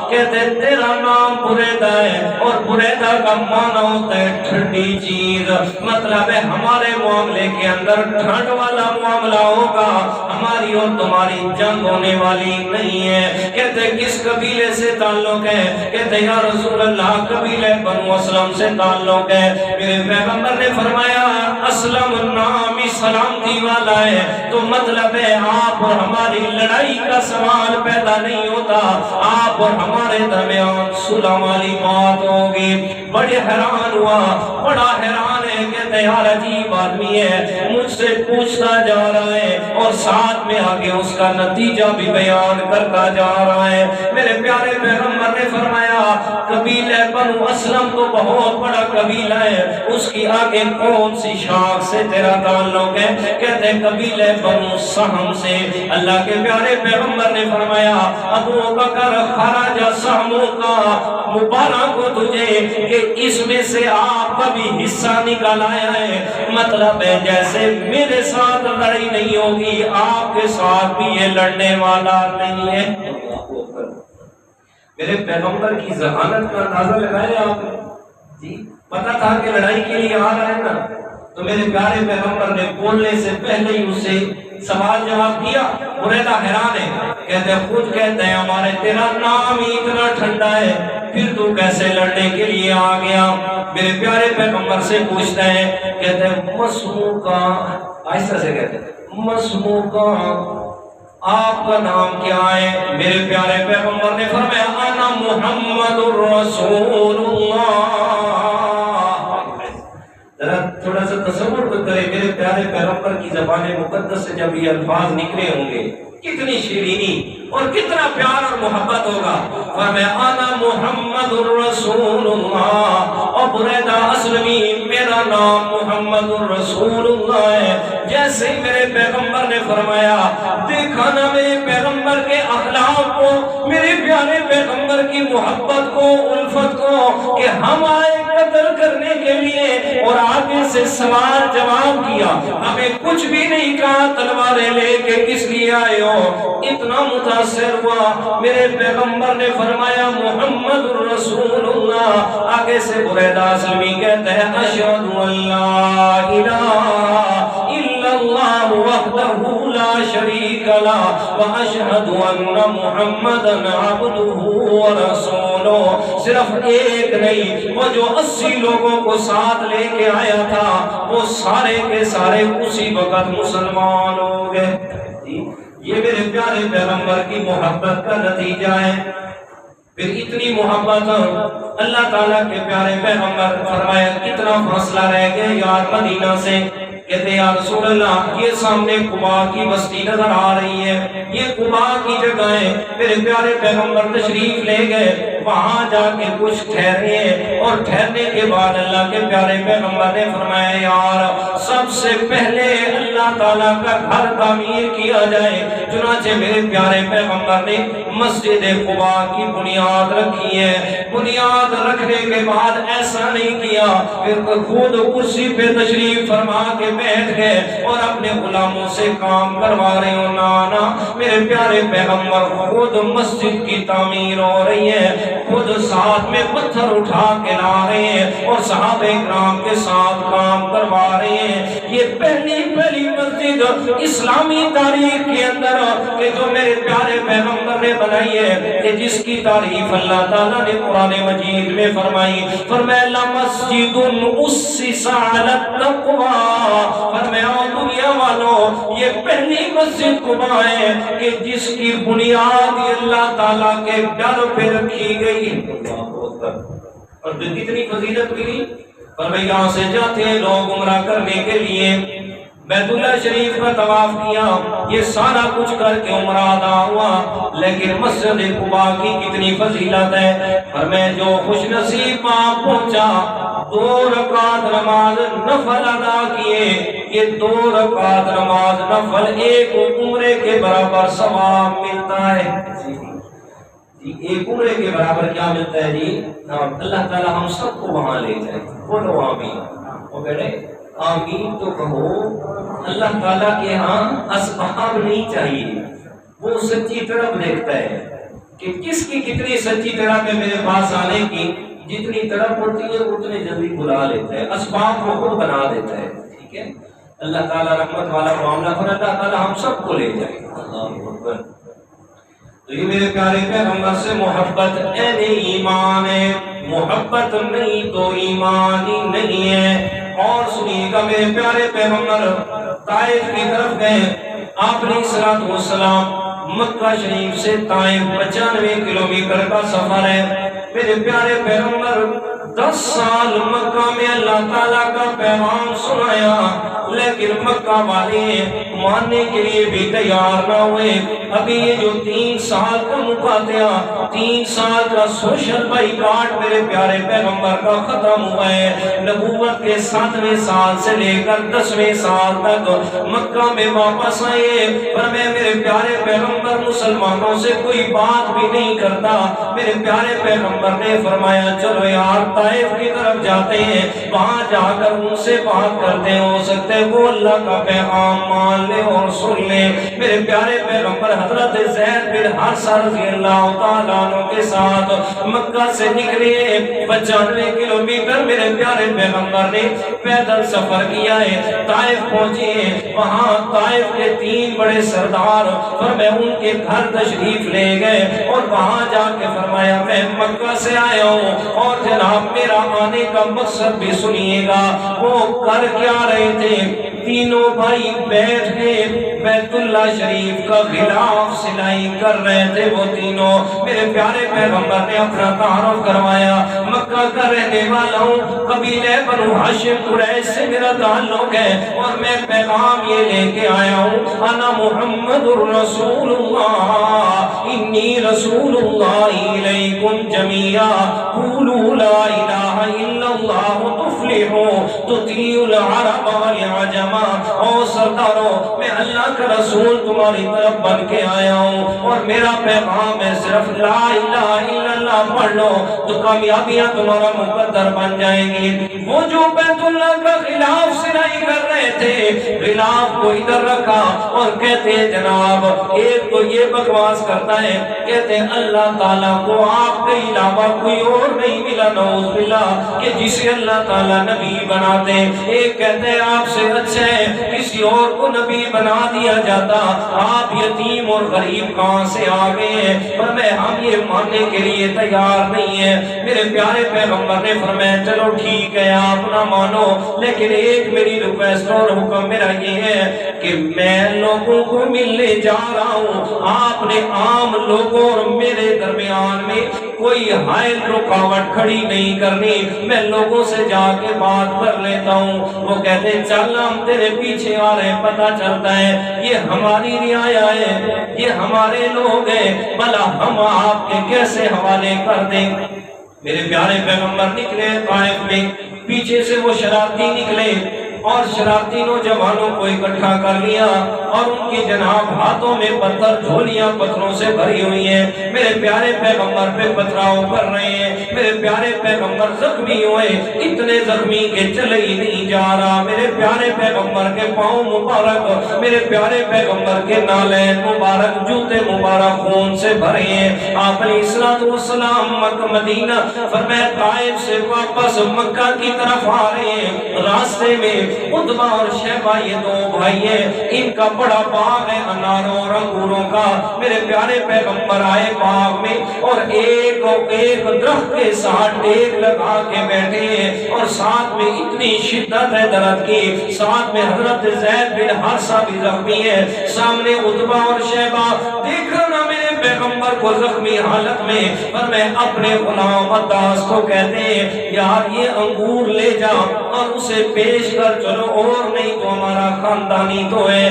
کہتے تیرا نام بریدہ ہے, اور بریدہ کا معنی ہوتا ہے ٹھنڈی چیز, مطلب ہے ہمارے معاملے کے اندر ٹھنڈ والا معاملہ ہوگا, ہماری اور تمہاری جنگ ہونے والی نہیں ہے. کہتے کس قبیلے سے تعلق ہے, کہتے یا رسول اللہ قبیلے بنو اسلم سے تعلق ہے. میرے پیغمبر نے فرمایا اسلم نام سلامتی والا ہے, تو مطلب ہے آپ اور ہماری لڑائی کا سوال پیدا نہیں ہوتا, آپ اور ہمارے درمیان صلح والی بات ہوگی. بڑے حیران ہوا, بڑا حیران ہے, کہتے یار عجیب آدمی ہے, مجھ سے پوچھتا جا رہا ہے اور ساتھ میں آگے اس کا نتیجہ بھی بیان کرتا جا رہا ہے. میرے پیارے پیغمبر نے فرمایا قبیلہ بنو اسلم تو بہت بڑا قبیلہ ہے, اس کی آگے کون سی شاخ سے تیرا تعلق ہے, کہتے قبیلہ بنو سہم سے. اللہ کے پیارے پیغمبر نے فرمایا ابو بکر خرج سہموں کا، مبارک ہو تجھے کہ اس میں سے آپ کا بھی حصہ نکال آیا ہے۔ مطلب ہے جیسے میرے ساتھ لڑائی نہیں ہوگی، آپ کے ساتھ بھی یہ لڑنے والا نہیں ہے۔ میرے پیغمبر کی ذہانت کا اندازہ لگایا آپ نے جی، پتا تھا کہ لڑائی کے لیے آ رہا ہے نا، تو میرے پیارے پیغمبر نے بولنے سے پہلے ہی اسے سوال جواب دیا۔ بریدہ حیران ہے، کہتے ہیں خود کہتے ہیں ہمارے تیرا نام ہی اتنا ٹھنڈا ہے، پھر تو کیسے لڑنے کے لیے آ گیا؟ میرے پیارے پیغمبر سے پوچھتے ہیں، کہتے ہیں مسموکا، آہستہ سے کہتے ہیں مسموکا، آپ کا نام کیا ہے؟ میرے پیارے پیغمبر نے فرمایا انا محمد الرسول اللہ۔ ذرا تھوڑا سا تصور کرے، میرے پیارے پیغمبر کی زبان مقدس سے جب یہ الفاظ نکلے ہوں گے کتنی شیرینی اور کتنا پیار اور محبت ہوگا۔ فرمایا انا محمد الرسول اللہ، اور بریدہ اسلمی میرا نام محمد الرسول اللہ ہے۔ جیسے میرے پیغمبر نے فرمایا، دیکھا نا میرے پیغمبر کے اخلاق کو، میرے پیارے پیغمبر کی محبت کو، الفت کو، کہ ہم آئے قتل کرنے کے لیے اور آگے سے سوال جواب کیا، ہمیں کچھ بھی نہیں کہا تلواریں لے کے کس لیے آئے ہو۔ اتنا متاثر ہوا، میرے پیغمبر نے فرمایا محمد الرسول اللہ۔ آگے سے بریدہ اسلمی کہتے ہیں اشہد ان لا الہ الا اللہ وحدہ لا شریک لہ واشہد ان محمدا عبدہ ورسولہ۔ صرف ایک نہیں، وہ جو 80 لوگوں کو ساتھ لے کے آیا تھا وہ سارے کے سارے اسی وقت مسلمان ہو گئے۔ یہ میرے پیارے پیغمبر کی محبت کا نتیجہ ہے۔ پھر اتنی محبت اللہ تعالیٰ کے پیارے پیغمبر فرمایا کتنا فاصلہ رہ گیا یار مدینہ سے؟ کہتے ہیں یا رسول اللہ یہ سامنے قباء کی بستی نظر آ رہی ہے، یہ قباء کی جگہ ہے۔ میرے پیارے پیغمبر تشریف لے گئے، وہاں جا کے کچھ ٹھہرے ہیں، اور ٹھہرنے کے بعد اللہ کے پیارے پیغمبر نے فرمایا یار سب سے پہلے اللہ تعالیٰ کا گھر تعمیر کیا جائے۔ چنانچہ میرے پیارے پیغمبر نے مسجد قباء کی بنیاد رکھی ہے۔ بنیاد رکھنے کے بعد ایسا نہیں کیا پھر خود کرسی پہ تشریف فرما کے بیٹھ گئے اور اپنے غلاموں سے کام کروا رہے ہو۔ نانا میرے پیارے پیغمبر خود مسجد کی تعمیر ہو رہی ہے، خود ساتھ میں پتھر اٹھا کے لا رہے ہیں اور صحابہ کرام کے ساتھ کام کروا رہے ہیں۔ یہ پہلی مسجد اسلامی تاریخ کے اندر کہ جو میرے پیارے پیغمبر نے بنائی ہے، کہ جس کی تعریف اللہ تعالیٰ نے قرآن مجید میں فرمائی، فرمایا لمسجد اسس علی التقوی، فرمایا دنیا والوں یہ پہلی مسجد قباء ہے کہ جس کی بنیاد اللہ تعالیٰ کے ڈر پہ رکھی گئی۔ اور کتنی فضیلت ملی، فرمایا یہاں سے جاتے ہیں لوگ عمرہ کرنے کے لیے، بیت اللہ شریف کا طواف کیا، یہ سارا کچھ کر کے عمرہ ادا ہوا، لیکن مسجد قباء کی کتنی فضیلت ہے۔ فرمایا جو خوش نصیب وہاں پہنچا 2 رکعت نماز نفل ادا کیے، یہ 2 رکعت نماز نفل ایک عمرے کے برابر ثواب ملتا ہے۔ جی ایک عمرے کے برابر کیا ملتا ہے جی؟ اللہ تعالی ہم سب کو وہاں لے جائے، بولو آمین۔ وہ بیٹے آمین تو کہو۔ اللہ تعالیٰ کے ہاں اسباب نہیں چاہیے، وہ سچی طرف دیکھتا ہے کہ کس کی کتنی سچی طرف ہے میرے پاس آنے کی، جتنی طرف ہوتی ہے اتنے جلدی بلا لیتا ہے، اسباب کو خود بنا دیتا ہے۔ ٹھیک ہے، اللہ تعالیٰ رحمت والا معاملہ کر، اللہ تعالیٰ ہم سب کو لے جائے۔ اللہ اکبر۔ تو یہ میرے پیارے پیغمبر سے محبت اہل ایمان ہے، محبت نہیں تو ایمان ہی نہیں ہے۔ اور سنیے گا میرے پیارے پیغمبر طائف کی طرف گئے، آپ نے صلوات و سلام مکہ شریف سے طائف 95 کلومیٹر کا سفر ہے۔ میرے پیارے پیغمبر 10 سال مکہ میں اللہ تعالیٰ کا پیغام سنایا، لیکن مکہ والے ماننے کے لیے بھی تیار نہ ہوئے۔ ابھی یہ جو 3 سال کا مقاطعہ، 3 سال کا سوشل بائیکاٹ میرے پیارے پیغمبر کا ختم ہوا ہے۔ نبوت کے 7ویں سال سے لے کر 10ویں سال تک مکہ میں واپس آئے، پر میں میرے پیارے پیغمبر مسلمانوں سے کوئی بات بھی نہیں کرتا۔ میرے پیارے پیغمبر نے فرمایا چلو یار طائف کی طرف جاتے ہیں، وہاں جا کر ان سے بات کرتے ہیں، ہو سکتے ہیں وہ اللہ کا پیغام مان لے اور سن لے۔ میرے پیارے پیغمبر حضرت زید بن حارثہ رضی اللہ تعالیٰ عنہ کے ساتھ مکہ سے نکلے۔ 95 کلومیٹر میرے پیارے پیغمبر نے پیدل سفر کیا ہے، طائف پہنچے ہیں۔ وہاں طائف کے 3 بڑے سردار فرمایا ان کے گھر تشریف لے گئے اور وہاں جا کے فرمایا میں مکہ سے آیا ہوں اور جناب میرا آنے کا مقصد بھی سنیے گا۔ وہ کر کیا رہے تھے؟ تینوں بھائی بیٹھ کے بیت اللہ شریف کا غلاف سلائی کر رہے تھے۔ وہ تینوں میرے پیارے پیغمبر نے اپنا تعارف کروایا، مکہ کا رہنے والا ہوں، قبیلہ بنو ہاشم قریش سے میرا تعلق ہے اور میں پیغام یہ لے کے آیا ہوں، انا محمد رسول اللہ انی رسول اللہ الیکم جمیعا قولوا لا الہ الا اللہ تفلحوا تطیعوا العرب والعجم۔ او سرداروں میں اللہ کا رسول تمہاری طرف بن کے آیا ہوں اور میرا پیغام ہے صرف لا الہ الا اللہ پڑھ لو تو کامیابیاں تمہارا مقدر بن جائیں گی۔ وہ جو بیت اللہ کا غلاف سلائی کر رہے تھے، غلاف کو ادھر رکھا اور کہتے ہیں جناب ایک تو یہ بکواس کرتا ہے، کہتے ہیں اللہ تعالیٰ کو آپ کے علاوہ کوئی اور نہیں ملا نعوذ باللہ کہ جسے اللہ تعالیٰ نبی بناتے ہیں۔ ایک کہتے ہیں آپ سے اچھا ہے کسی اور کو نبی بنا دیا جاتا، آپ یتیم اور غریب کہاں سے آ گئے ہیں؟ پر میں ہم یہ ماننے کے لیے تیار نہیں ہیں۔ میرے پیارے پیغمبر نے فرمایا چلو ٹھیک ہے آپ نہ مانو، لیکن ایک میری ریکویسٹ اور حکم میرا یہ ہے کہ میں لوگوں کو ملنے جا رہا ہوں، آپ نے عام لوگوں اور میرے درمیان میں کوئی حائل رکاوٹ کھڑی نہیں کرنی، میں لوگوں سے جا کے بات کر لیتا ہوں۔ وہ کہتے ہیں چل ہم تیرے پیچھے آ رہے ہیں، پتہ چلتا ہے یہ ہماری رعایا ہے، یہ ہمارے لوگ ہیں، بھلا ہم آپ کے کیسے حوالے کر دیں۔ میرے پیارے پیغمبر نکلے طائف میں، پیچھے سے وہ شرارتی نکلے اور شرارتی نوجوانوں کو اکٹھا کر لیا اور ان کی جناب ہاتھوں میں پتھر، جھولیاں پتھروں سے بھری ہوئی ہیں، میرے پیارے پیغمبر پہ پتھراؤ کر رہے ہیں۔ میرے پیارے پیغمبر زخمی ہوئے، اتنے زخمی کہ چلے ہی نہیں جا رہا۔ میرے پیارے پیغمبر کے پاؤں مبارک، میرے پیارے پیغمبر کے نالین مبارک، جوتے مبارک خون سے بھرے ہیں۔ آپ علیہ الصلوۃ والسلام مکہ مدینہ فرمایا طائف سے واپس مکہ کی طرف آ رہے ہیں، راستے میں عتبہ اور شیبہ یہ 2 بھائی ہیں، ان کا بڑا باغ ہے اناروں اور انگوروں کا۔ میرے پیارے پیغمبر آئے باغ میں اور ایک درخت کے ساتھ ٹیک لگا کے بیٹھے ہیں اور ساتھ میں اتنی شدت ہے درد کی، ساتھ میں حضرت زید بن حارثہ بھی زخمی ہے، سامنے عتبہ اور شیبہ۔ دیکھا نا میرے پیغمبر کو زخمی حالت میں، پر میں اپنے غلام عباس کو کہتے ہیں یار یہ انگور لے جا اور اسے پیش کر، چلو اور نہیں تو ہمارا خاندانی تو ہے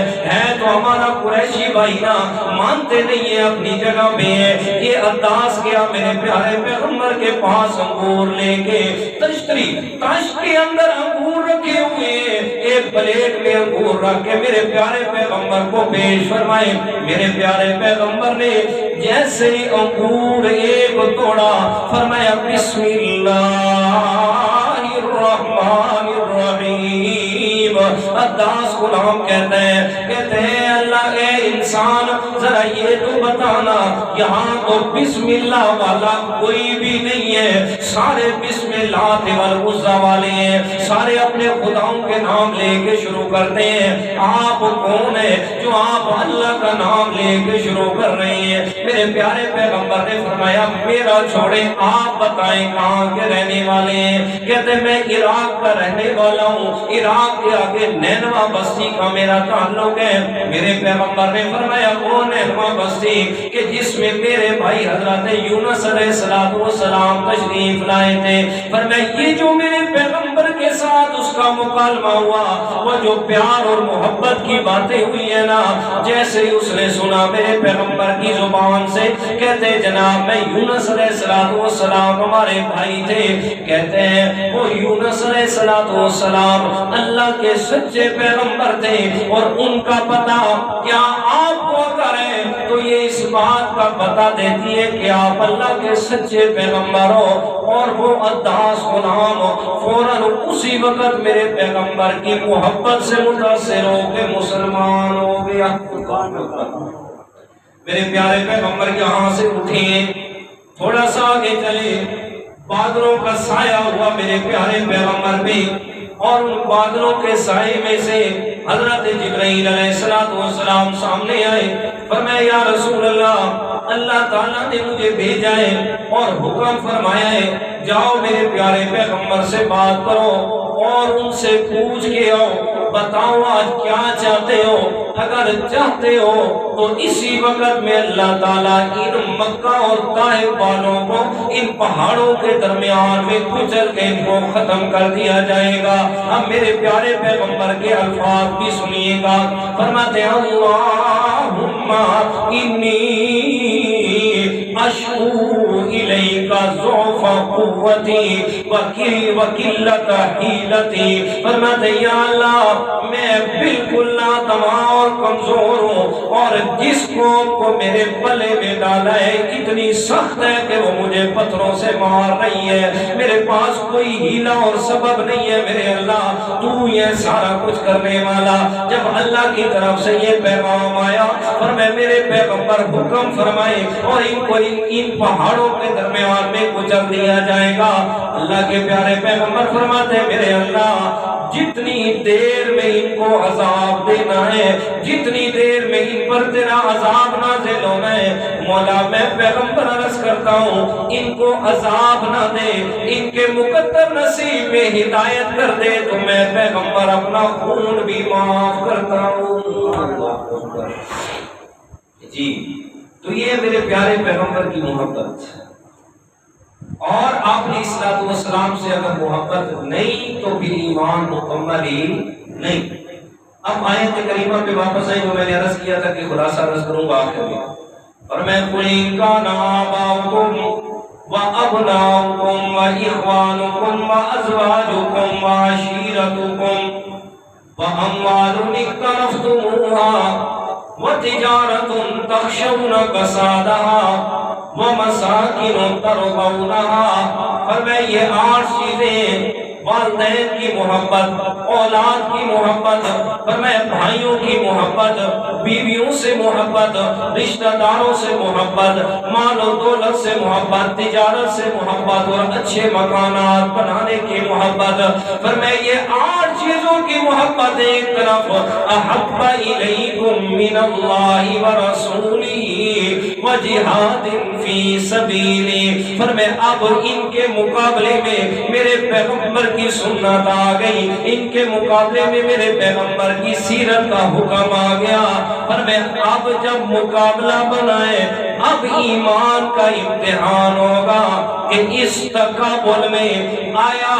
تو ہمارا قریشی بھائی نا، مانتے نہیں ہے اپنی جگہ پہ ہے۔ یہ عباس گیا میرے پیارے پیغمبر کے پاس انگور لے کے، تاشت کے اندر انگور رکھے ہوئے ہیں، ایک پلیٹ میں انگور رکھ کے میرے پیارے پیغمبر کو پیش فرمائے۔ میرے پیارے پیغمبر نے جیسے ہی انگور ایک توڑا فرمایا بسم اللہ الرحمن الرحیم۔ عباس غلام کہتے ہیں اللہ اے انسان ذرا یہ تو بتانا یہاں تو بسم اللہ والا کوئی بھی نہیں ہے، سارے بسم اللہ والعزیٰ والے ہیں، سارے اپنے خداؤں کے نام لے کے شروع کرتے ہیں۔ آپ کون ہیں جو آپ اللہ کا نام لے کے شروع کر رہے ہیں؟ میرے پیارے پیغمبر نے فرمایا میرا چھوڑے، آپ بتائیں کہاں کے رہنے والے ہیں؟ کہتے ہیں میں عراق کا رہنے والا ہوں، عراق کے آگے نینوا بستی کا میرا تعلق ہے۔ میرے پیغمبر نے فرمایا وہ نینوا بستی تھی کہ جس میں میرے بھائی حضرت یونس علیہ السلام تشریف لائے تھے۔ فرمایا یہ جو میرے پیغمبر کے ساتھ اس کا مکالمہ ہوا، وہ جو پیار اور محبت کی باتیں ہوئی ہے نا، جیسے ہی اس نے سنا میرے پیغمبر کی زبان سے، کہتے جناب میں یونس علیہ السلام ہمارے بھائی تھے، کہتے ہیں وہ یونس علیہ السلام اللہ کے سچے پیغمبر تھے، اور ان کا پتہ کیا آپ کو کریں تو یہ اس بات کا پتہ دیتی ہے کہ آپ اللہ کے سچے پیغمبر ہو۔ اور وہ اداس غلام فوراً اسی وقت میرے پیغمبر کی محبت سے متاثر ہو کے مسلمان ہو گیا۔ میرے پیارے پیغمبر یہاں سے اٹھے، تھوڑا سا آگے چلے، بادلوں کا سایہ ہوا میرے پیارے پیغمبر پہ، اور ان بادلوں کے سائے میں سے حضرت جبرائیل علیہ السلام سامنے آئے۔ فرمایا یا رسول اللہ، اللہ تعالیٰ نے مجھے بھیجا ہے اور حکم فرمایا ہے جاؤ میرے پیارے پیغمبر سے بات کرو اور ان سے پوچھ کے آؤ، بتاؤ آج کیا چاہتے ہو، اگر چاہتے ہو تو اسی وقت میں اللہ تعالیٰ ان مکہ اور طائف والوں کو ان پہاڑوں کے درمیان میں کچل کے ان کو ختم کر دیا جائے گا۔ اب میرے پیارے پیغمبر کے الفاظ بھی سنیے گا، فرماتے ہیں اللہم انی اشکو الیک ضعف قوتی وقلت حیلتی۔ فرماتے ہیں یا اللہ میں بالکل ناتواں اور کمزور ہوں، اور جس قوم کو میرے پلے میں ڈالا ہے اتنی سخت ہے کہ وہ مجھے پتھروں سے مار رہی ہے، میرے پاس کوئی ہیلا اور سبب نہیں ہے میرے اللہ، تو یہ سارا کچھ کرنے والا۔ جب اللہ کی طرف سے یہ پیغام آیا اور میں میرے پیغمبر حکم فرمائے اور ان کو ان پہاڑوں کے درمیان میں کچل دیا جائے گا، اللہ کے پیارے پیغمبر فرماتے ہیں میرے اللہ جتنی دیر میں ان کو عذاب دینا ہے، جتنی دیر میں ان پر تیرا عذاب نازل ہونا ہے، مولا میں پیغمبر عرض کرتا ہوں ان کو عذاب نہ دے، ان کے مقدر نصیب میں ہدایت کر دے تو میں پیغمبر اپنا خون بھی معاف کرتا ہوں۔ جی تو یہ میرے پیارے پیغمبر کی محبت، اور آپ نے صلوات و سلام سے اگر محبت نہیں تو پھر ایمان مکمل ہی نہیں۔ اب آیت کریمہ پہ واپس آئیں جو میں نے عرض کیا تھا کہ خلاصہ عرض کروں گا آخر میں، اور میں قُلْ إِن كَانَ آبَاؤُكُمْ وَأَبْنَاؤُكُمْ وَإِخْوَانُكُمْ وَأَزْوَاجُكُمْ وَعَشِيرَتُكُمْ وَأَمْوَالٌ اقْتَرَفْتُمُوهَا وَتِجَارَةٌ تَخْشَوْنَ كَسَادَهَا وَمَسَاكِنُ تَرْضَوْنَهَا۔ فرمایا یہ 8 چیزیں، والدین کی محبت، اولاد کی محبت، فرمایا بھائیوں کی محبت، بیویوں سے محبت، رشتہ داروں سے محبت، مال و دولت سے محبت، تجارت سے محبت، اور اچھے مکانات بنانے کی محبت۔ فرمایا یہ 8 چیزوں کی محبت ایک طرف، احب الیکم من اللہ ورسولہ وجہاد فی سبیلہ۔ فرمایا اب ان کے مقابلے میں میرے پیغمبر کی سنت آ گئی، ان کے مقابلے میں میرے پیغمبر کی سیرت کا حکم آ گیا۔ فرمایا اب جب مقابلہ بنائے اب ایمان کا امتحان ہوگا کہ اس تقابل میں آیا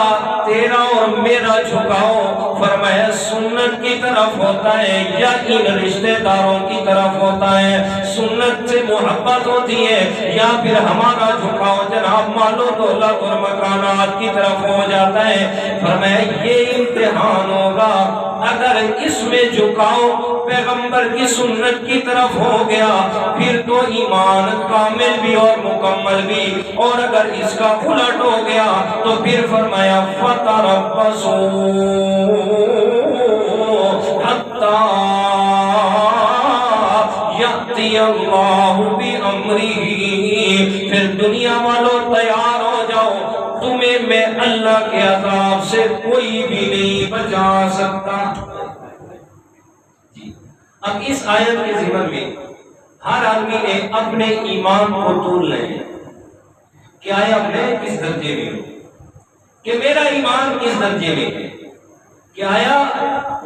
تیرا اور میرا جھکاؤ فرمایا سنت کی طرف ہوتا ہے یا ان رشتہ داروں کی طرف ہوتا ہے، سنت سے محبت ہوتی ہے یا پھر ہمارا جھکاؤ جناب مال و دولت اور مکانات کی طرف ہو جاتا ہے۔ فرمایا یہ امتحان ہوگا، اگر اس میں جھکاؤ پیغمبر کی سنت کی طرف ہو گیا پھر تو ایمان کامل بھی اور مکمل بھی، اور اگر اس کا الٹ ہو گیا تو پھر فرمایا فَتَرَبَّصُوا حَتَّى يَأْتِيَ اللَّهُ بِأَمْرِهِ۔ پھر دنیا والوں تیار ہو جاؤ، تمہیں میں اللہ کے عذاب سے کوئی بھی نہیں بچا سکتا۔ اب اس آیت کے ضمن میں ہر آدمی نے اپنے ایمان کو تول لے کہ آیا میں کس درجے میں ہوں، کہ میرا ایمان کس درجے میں ہے، کہ آیا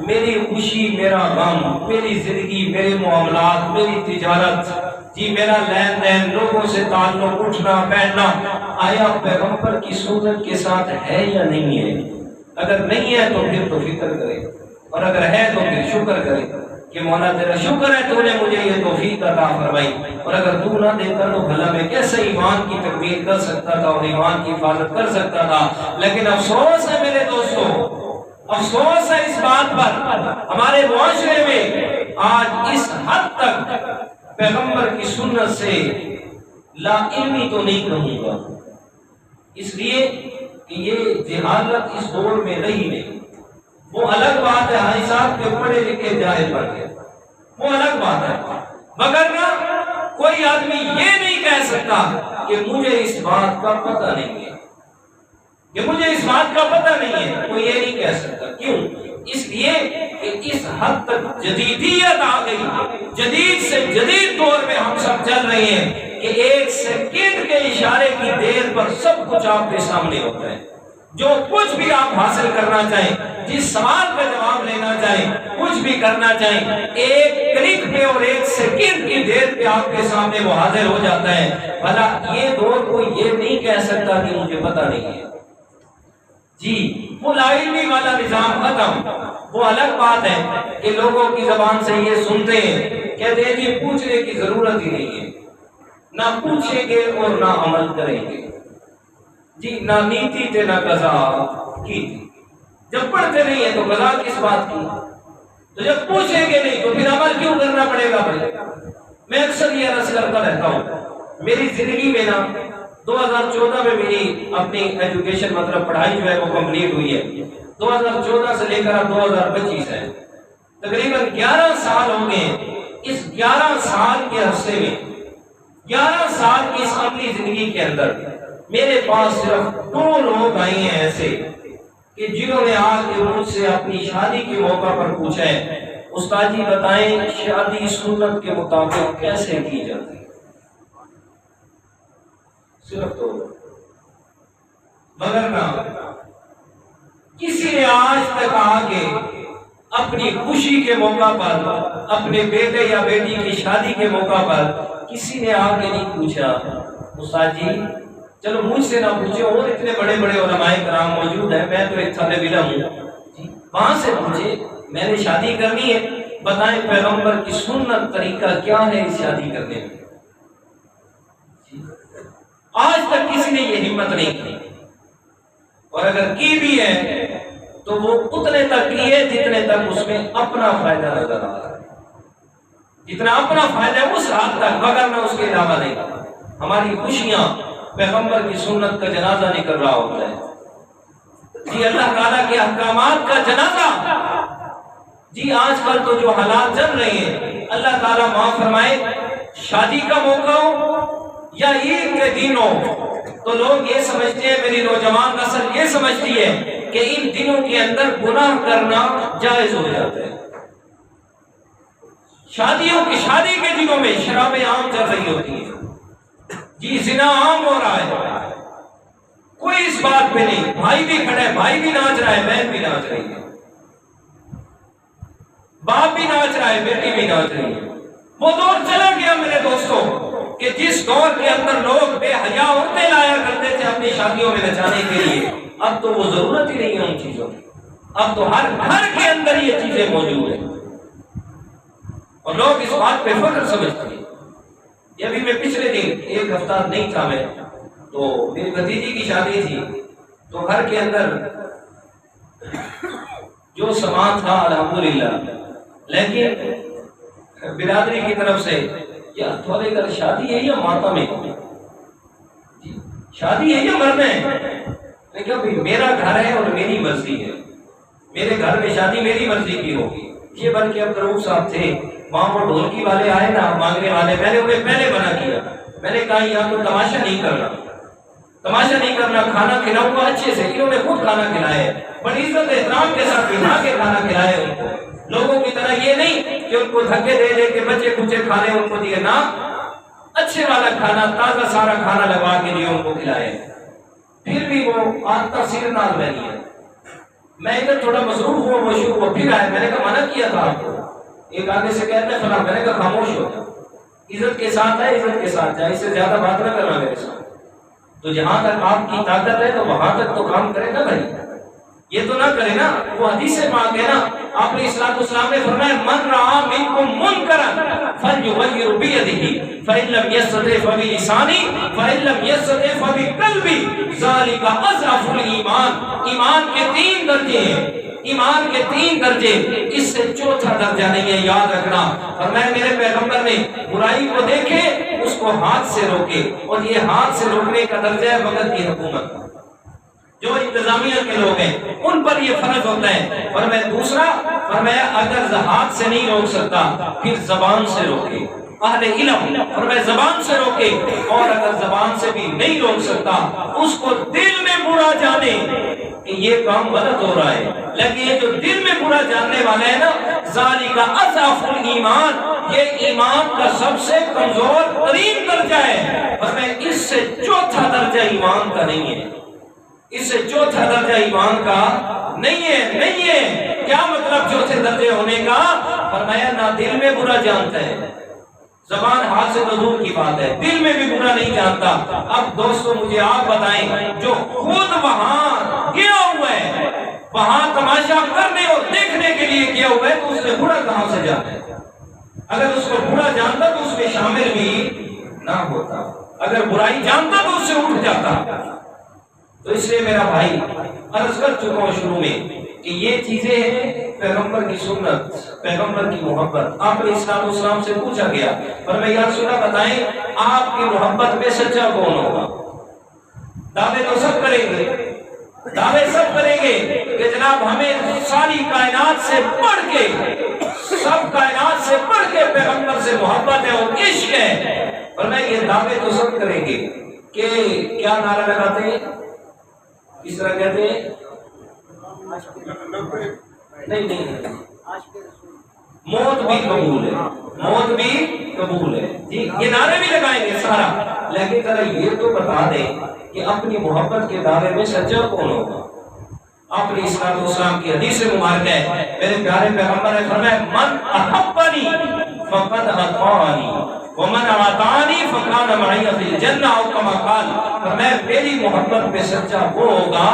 میری خوشی میرا غم، میری زندگی میرے معاملات میری تجارت، جی میرا لین دین لوگوں سے تعلق اٹھنا بیٹھنا، آیا پیغمبر کی سنت کے ساتھ ہے یا نہیں ہے؟ اگر نہیں ہے تو پھر تو فکر کرے، اور اگر ہے تو پھر شکر کرے کہ مولا تیرا شکر ہے تو نے مجھے یہ توفیق عطا فرمائی، اور اگر تو نہ دیتا تو بھلا میں کیسے ایمان کی تکمیل کر سکتا تھا اور ایمان کی حفاظت کر سکتا تھا۔ لیکن افسوس ہے میرے دوستوں، افسوس ہے اس بات پر ہمارے معاشرے میں آج اس حد تک پیغمبر کی سنت سے لا علمی تو نہیں کہوں گا، اس لیے کہ یہ جہالت اس دور میں رہی نہیں۔ وہ الگ بات ہے حاجی صاحب کے پڑھے لکھے جاہل بن گئے، وہ الگ بات ہے، مگر نہ کوئی آدمی یہ نہیں کہہ سکتا کہ مجھے اس بات کا پتہ نہیں ہے، کہ مجھے اس بات کا پتہ نہیں ہے، کوئی یہ نہیں کہہ سکتا۔ کیوں؟ اس لیے کہ اس حد تک جدیدیت آ گئی، جدید سے جدید دور میں ہم سب چل رہے ہیں کہ ایک سیکنڈ کے اشارے کی دیر پر سب کچھ آپ کے سامنے ہوتا ہے۔ جو کچھ بھی آپ حاصل کرنا چاہیں، جس سوال کا جواب لینا چاہیں، کچھ بھی کرنا چاہیں، ایک کلک پہ اور ایک سیکنڈ کی دیر پہ آپ کے سامنے وہ حاضر ہو جاتا ہے۔ بھلا یہ دور کوئی یہ نہیں کہہ سکتا کہ مجھے پتہ نہیں ہے۔ جی وہ لا علمی والا نظام ختم۔ وہ الگ بات ہے کہ لوگوں کی زبان سے یہ سنتے ہیں، کہتے ہیں جی پوچھنے کی ضرورت ہی نہیں ہے، نہ پوچھیں گے اور نہ عمل کریں گے، جی نہ نیتی تھے نہ قضا کی تھی۔ جب پڑھتے نہیں ہیں تو قضا کس بات کی؟ تو جب پوچھیں گے نہیں تو پھر عمل کیوں کرنا پڑے گا بھائی؟ میں اکثر یہ عرض کرتا رہتا ہوں، میری زندگی میں نا 2014 میں میری اپنی ایجوکیشن مطلب پڑھائی جو ہے وہ کمپلیٹ ہوئی ہے، 2014 سے لے کر اب 2025 ہے، تقریباً 11 سال ہو گئے۔ اس 11 سال کے عرصے میں، 11 سال کی اس عملی زندگی کے اندر میرے پاس صرف 2 لوگ آئے ہیں ایسے کہ جنہوں نے آ کے مجھ سے اپنی شادی کے موقع پر پوچھا ہے استاد جی بتائیں شادی سنت کے مطابق کیسے کی جاتی ہے؟ صرف 2 لوگ، مگر نہ کسی نے آج تک آگے اپنی خوشی کے موقع پر، اپنے بیٹے یا بیٹی کی شادی کے موقع پر کسی نے آگے نہیں پوچھا استاد جی چلو مجھ سے نہ پوچھے، اور اتنے بڑے بڑے علماء کرام موجود ہیں، میں تو ایک طالب علم ہوں، وہاں سے پوچھے میں نے شادی کرنی ہے، بتائیں پیغمبر کی سنت طریقہ کیا ہے اس شادی کرنے میں؟ آج تک کسی نے یہ ہمت نہیں کی، اور اگر کی بھی ہے تو وہ اتنے تک کی ہے جتنے تک اس میں اپنا فائدہ نظر آ رہا ہے، جتنا اپنا فائدہ ہے اس حد تک، مگر نہ اس کے علاوہ نہیں۔ ہماری خوشیاں پیغمبر کی سنت کا جنازہ نکل رہا ہوتا ہے، جی اللہ تعالیٰ کے احکامات کا جنازہ۔ جی آج کل تو جو حالات چل رہے ہیں، اللہ تعالیٰ معاف فرمائے، شادی کا موقع ہو یا عید کے دن ہو تو لوگ یہ سمجھتے ہیں، میری نوجوان نسل یہ سمجھتی ہے کہ ان دنوں کے اندر گناہ کرنا جائز ہو جاتا ہے۔ شادی کے دنوں میں شرابیں عام چل رہی ہوتی ہیں، جی زنا عام ہو رہا ہے، کوئی اس بات پہ نہیں، بھائی بھی کھڑا ہے، بھائی بھی ناچ رہا ہے، بہن بھی ناچ رہی ہے، باپ بھی ناچ رہا ہے، بیٹی بھی ناچ رہی ہے۔ وہ دور چلا گیا میرے دوستوں کہ جس دور کے اندر لوگ بے حیا عورتیں لایا کرتے تھے اپنی شادیوں میں نچانے کے لیے، اب تو وہ ضرورت ہی نہیں ہے ان چیزوں کی، اب تو ہر گھر کے اندر یہ چیزیں موجود ہیں، اور لوگ اس بات پہ فخر سمجھتے ہیں۔ یہ ابھی میں پچھلے دن ایک ہفتہ نہیں تھا میں، تو میری بھتیجی کی شادی تھی، تو گھر کے اندر جو سامان تھا الحمدللہ، لیکن برادری کی طرف سے یار تھوڑے گھر شادی ہے یا ماتم ہے، شادی ہے یا مرنا ہے؟ میں کہا بھائی میرا گھر ہے اور میری مرضی ہے، میرے گھر میں شادی میری مرضی کی ہوگی۔ یہ بن کے اب دروغ صاحب تھے، وہاں وہ ڈھولکی والے آئے نا مانگنے والے، میں نے انہیں پہلے منع کیا، میں نے کہا یہاں تو تماشا نہیں کرنا، تماشا نہیں کرنا، کھانا کھلاؤں گا اچھے سے۔ انہوں نے خود کھانا کھلایا، بڑی عزت احترام کے ساتھ بٹھا کے کھانا کھلایا ان کو، لوگوں کی طرح یہ نہیں کہ ان کو دھکے دے دے کے بچے کچے کھانے ان کو دیے، نہ اچھے والا کھانا، تازہ سارا کھانا لگوا کے لیے ان کو کھلائے۔ پھر بھی وہ آتا سر نال بنی ہے، میں ادھر تھوڑا مصروف ہوا مشہور ہوا، پھر آئے، میں نے کہا منع کیا تھا آپ کو، ایک آگے سے کہتے ہیں فلاں، میں نے کہا خاموش ہو جا، عزت کے ساتھ ہے، عزت کے ساتھ جائے، اس سے زیادہ بات نہ کرنا میرے ساتھ، تو جہاں تک آپ کی طاقت ہے تو وہاں تک تو کام کرے نا بھائی، یہ تو نہ کرے نا۔ وہ حدیث پاک ہے نا، آپ نے الصلوۃ والسلام نے فرمایا من رأى منکم منکرا فلیغیر بیدہ فإن لم یستطع فبلسانہ فإن لم یستطع فبقلبہ ذلک اضعف الایمان۔ ایمان کے 3 درجے ہیں، ایمان کے 3 درجے، اس سے چوتھا درجہ نہیں ہے، یاد رکھنا۔ فرمایا میرے پیغمبر نے برائی کو دیکھے اس کو ہاتھ سے روکے، اور یہ ہاتھ سے روکنے کا درجہ ہے وقت کی حکومت، جو انتظامیہ کے لوگ ہیں ان پر یہ فرض ہوتا ہے۔ فرمایا دوسرا، فرمایا اگر ہاتھ سے نہیں روک سکتا پھر زبان سے روکے، اہل علم فرمایا زبان سے روکے، اور اگر زبان سے بھی نہیں روک سکتا اس کو دل میں برا جانے کہ یہ کام غلط ہو رہا ہے، لیکن یہ جو دل میں برا جاننے والا ہے نا، ذالک اضعف الایمان، یہ ایمان کا سب سے کمزور ترین درجہ ہے۔ فرمایا اس سے چوتھا درجہ ایمان کا نہیں ہے، اس سے چوتھا درجہ ایمان کا نہیں ہے، نہیں ہے۔ کیا مطلب چوتھے درجے ہونے کا؟ فرمایا نہ دل میں برا جانتا ہے، زبان ہاتھ سے تو دور کی بات ہے، دل میں بھی برا نہیں جانتا۔ اب دوستو مجھے آپ بتائیں، جو خود وہاں گیا ہوا ہے، وہاں تماشا کرنے اور دیکھنے کے لیے گیا ہوا ہے، تو اس نے برا کہاں سے جانا ہے؟ اگر اس کو برا جانتا تو اس میں شامل بھی نہ ہوتا، اگر برائی جانتا تو اس سے اٹھ جاتا۔ تو اس لیے میرا بھائی عرض کر چکا ہوں شروع میں کہ یہ چیزیں ہیں پیغمبر کی سنت، پیغمبر کی محبت۔ آپ نے اسلام اسلام سے پوچھا گیا، پر میں یا رسول اللہ بتائیں آپ کی محبت میں سچا کون ہوگا؟ دعوے تو سب کریں گے، دعوے سب کریں گے کہ جناب ہمیں ساری کائنات سے بڑھ کے، سب کائنات سے بڑھ کے پیغمبر سے محبت ہے اور عشق ہے، پر میں یہ دعوے تو سب کریں گے کہ کیا نعرہ لگاتے ہیں، اس طرح کہتے ہیں نہیں نہیں موت بھی قبول ہے، موت بھی قبول ہے، جی یہ نعرے بھی لگائیں گے سارا، لیکن ذرا یہ تو بتا دیں کہ اپنی محبت کے دعوے میں سچا کون ہوگا؟ آپ نے اسلام والسلام کی حدیث مبارک ہے، میرے پیارے پیغمبر نے فرمایا من احبنی فقد اطاعنی ومن اطاعنی فکان معی فی الجنہ، او کما قال، فرمایا میری محبت میں سچا وہ ہوگا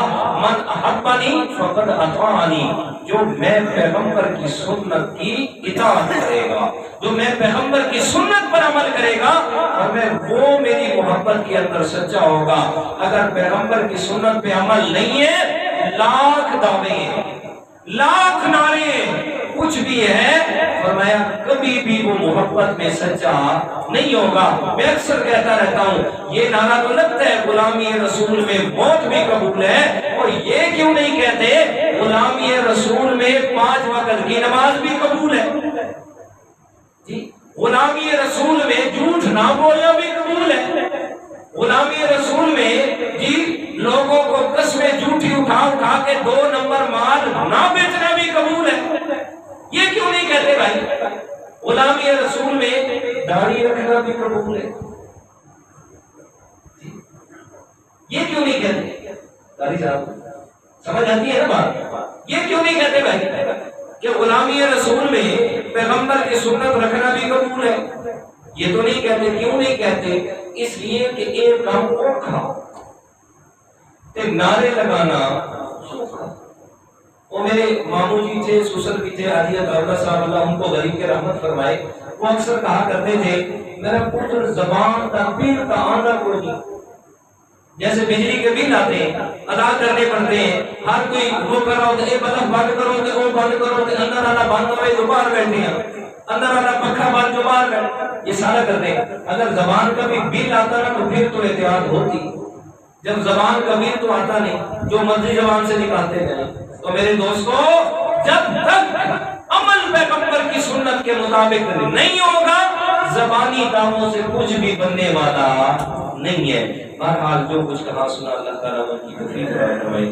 من احبنی فقد اطاعنی، جو میں پیغمبر کی سنت کی اطاعت کرے گا، جو میں پیغمبر کی سنت پر عمل کرے گا، اور میں وہ میری محبت کے اندر سچا ہوگا۔ اگر پیغمبر کی سنت پہ عمل نہیں ہے، لاکھ دعوے ہیں، لاکھ نعرے، کچھ بھی ہے، فرمایا کبھی بھی وہ محبت میں سچا نہیں ہوگا۔ میں اکثر کہتا رہتا ہوں یہ نعرہ تو لگتا ہے غلامی رسول میں موت بھی قبول ہے، اور یہ کیوں نہیں کہتے غلامی رسول میں 5 وقت کی نماز بھی قبول ہے؟ جی غلامی رسول میں جھوٹ نہ بولنا بھی قبول ہے، غلامی رسول میں جی لوگوں کو قسمیں جھوٹی اٹھا اٹھا کے 2 نمبر مال نہ بیچنا بھی قبول ہے۔ یہ کیوں نہیں کہتے بھائی غلامی رسول میں داڑھی رکھنا بھی قبول ہے؟ یہ کیوں نہیں کہتے؟ داڑھی صاحب سمجھ آتی ہے نا بات؟ یہ کیوں نہیں کہتے بھائی کہ غلامی رسول میں پیغمبر کی سنت رکھنا بھی قبول ہے؟ یہ تو نہیں کہتے، کیوں نہیں کہتے؟ اس لیے کہ ایک کام اور کھاؤ تے نعرے لگانا سوکھا۔ وہ میرے ماموں جی تھے، سسر بھی تھے، عالیہ دولہ صاحب اللہ ان کو غریب کے رحمت فرمائے، وہ اکثر کہا کرتے تھے میرا پتر زبان کا بل کا آنا کوئی نہیں، جیسے بجلی کے بل آتے ہیں ادا کرنے پڑتے ہیں، ہر کوئی وہ کر رہا ہوتا ہے بلب بند کرو تے وہ بند کرو تے اندر والا بند ہوئے تو باہر بیٹھے ہیں، اندر والا پنکھا بند جو باہر بیٹھے، یہ سارا کرتے ہیں۔ اگر زبان کا بھی بل آتا نا تو پھر تو احتیاط ہوتی، جب زبان کا بل تو آتا نہیں، جو مرضی زبان سے نکالتے جائیں۔ تو میرے دوستو جب تک عمل پیغمبر کی سنت کے مطابق نہیں ہوگا، زبانی دعووں سے کچھ بھی بننے والا نہیں ہے۔ بہرحال جو کچھ کہا سنا اللہ تعالیٰ کی توفیق فرمائے۔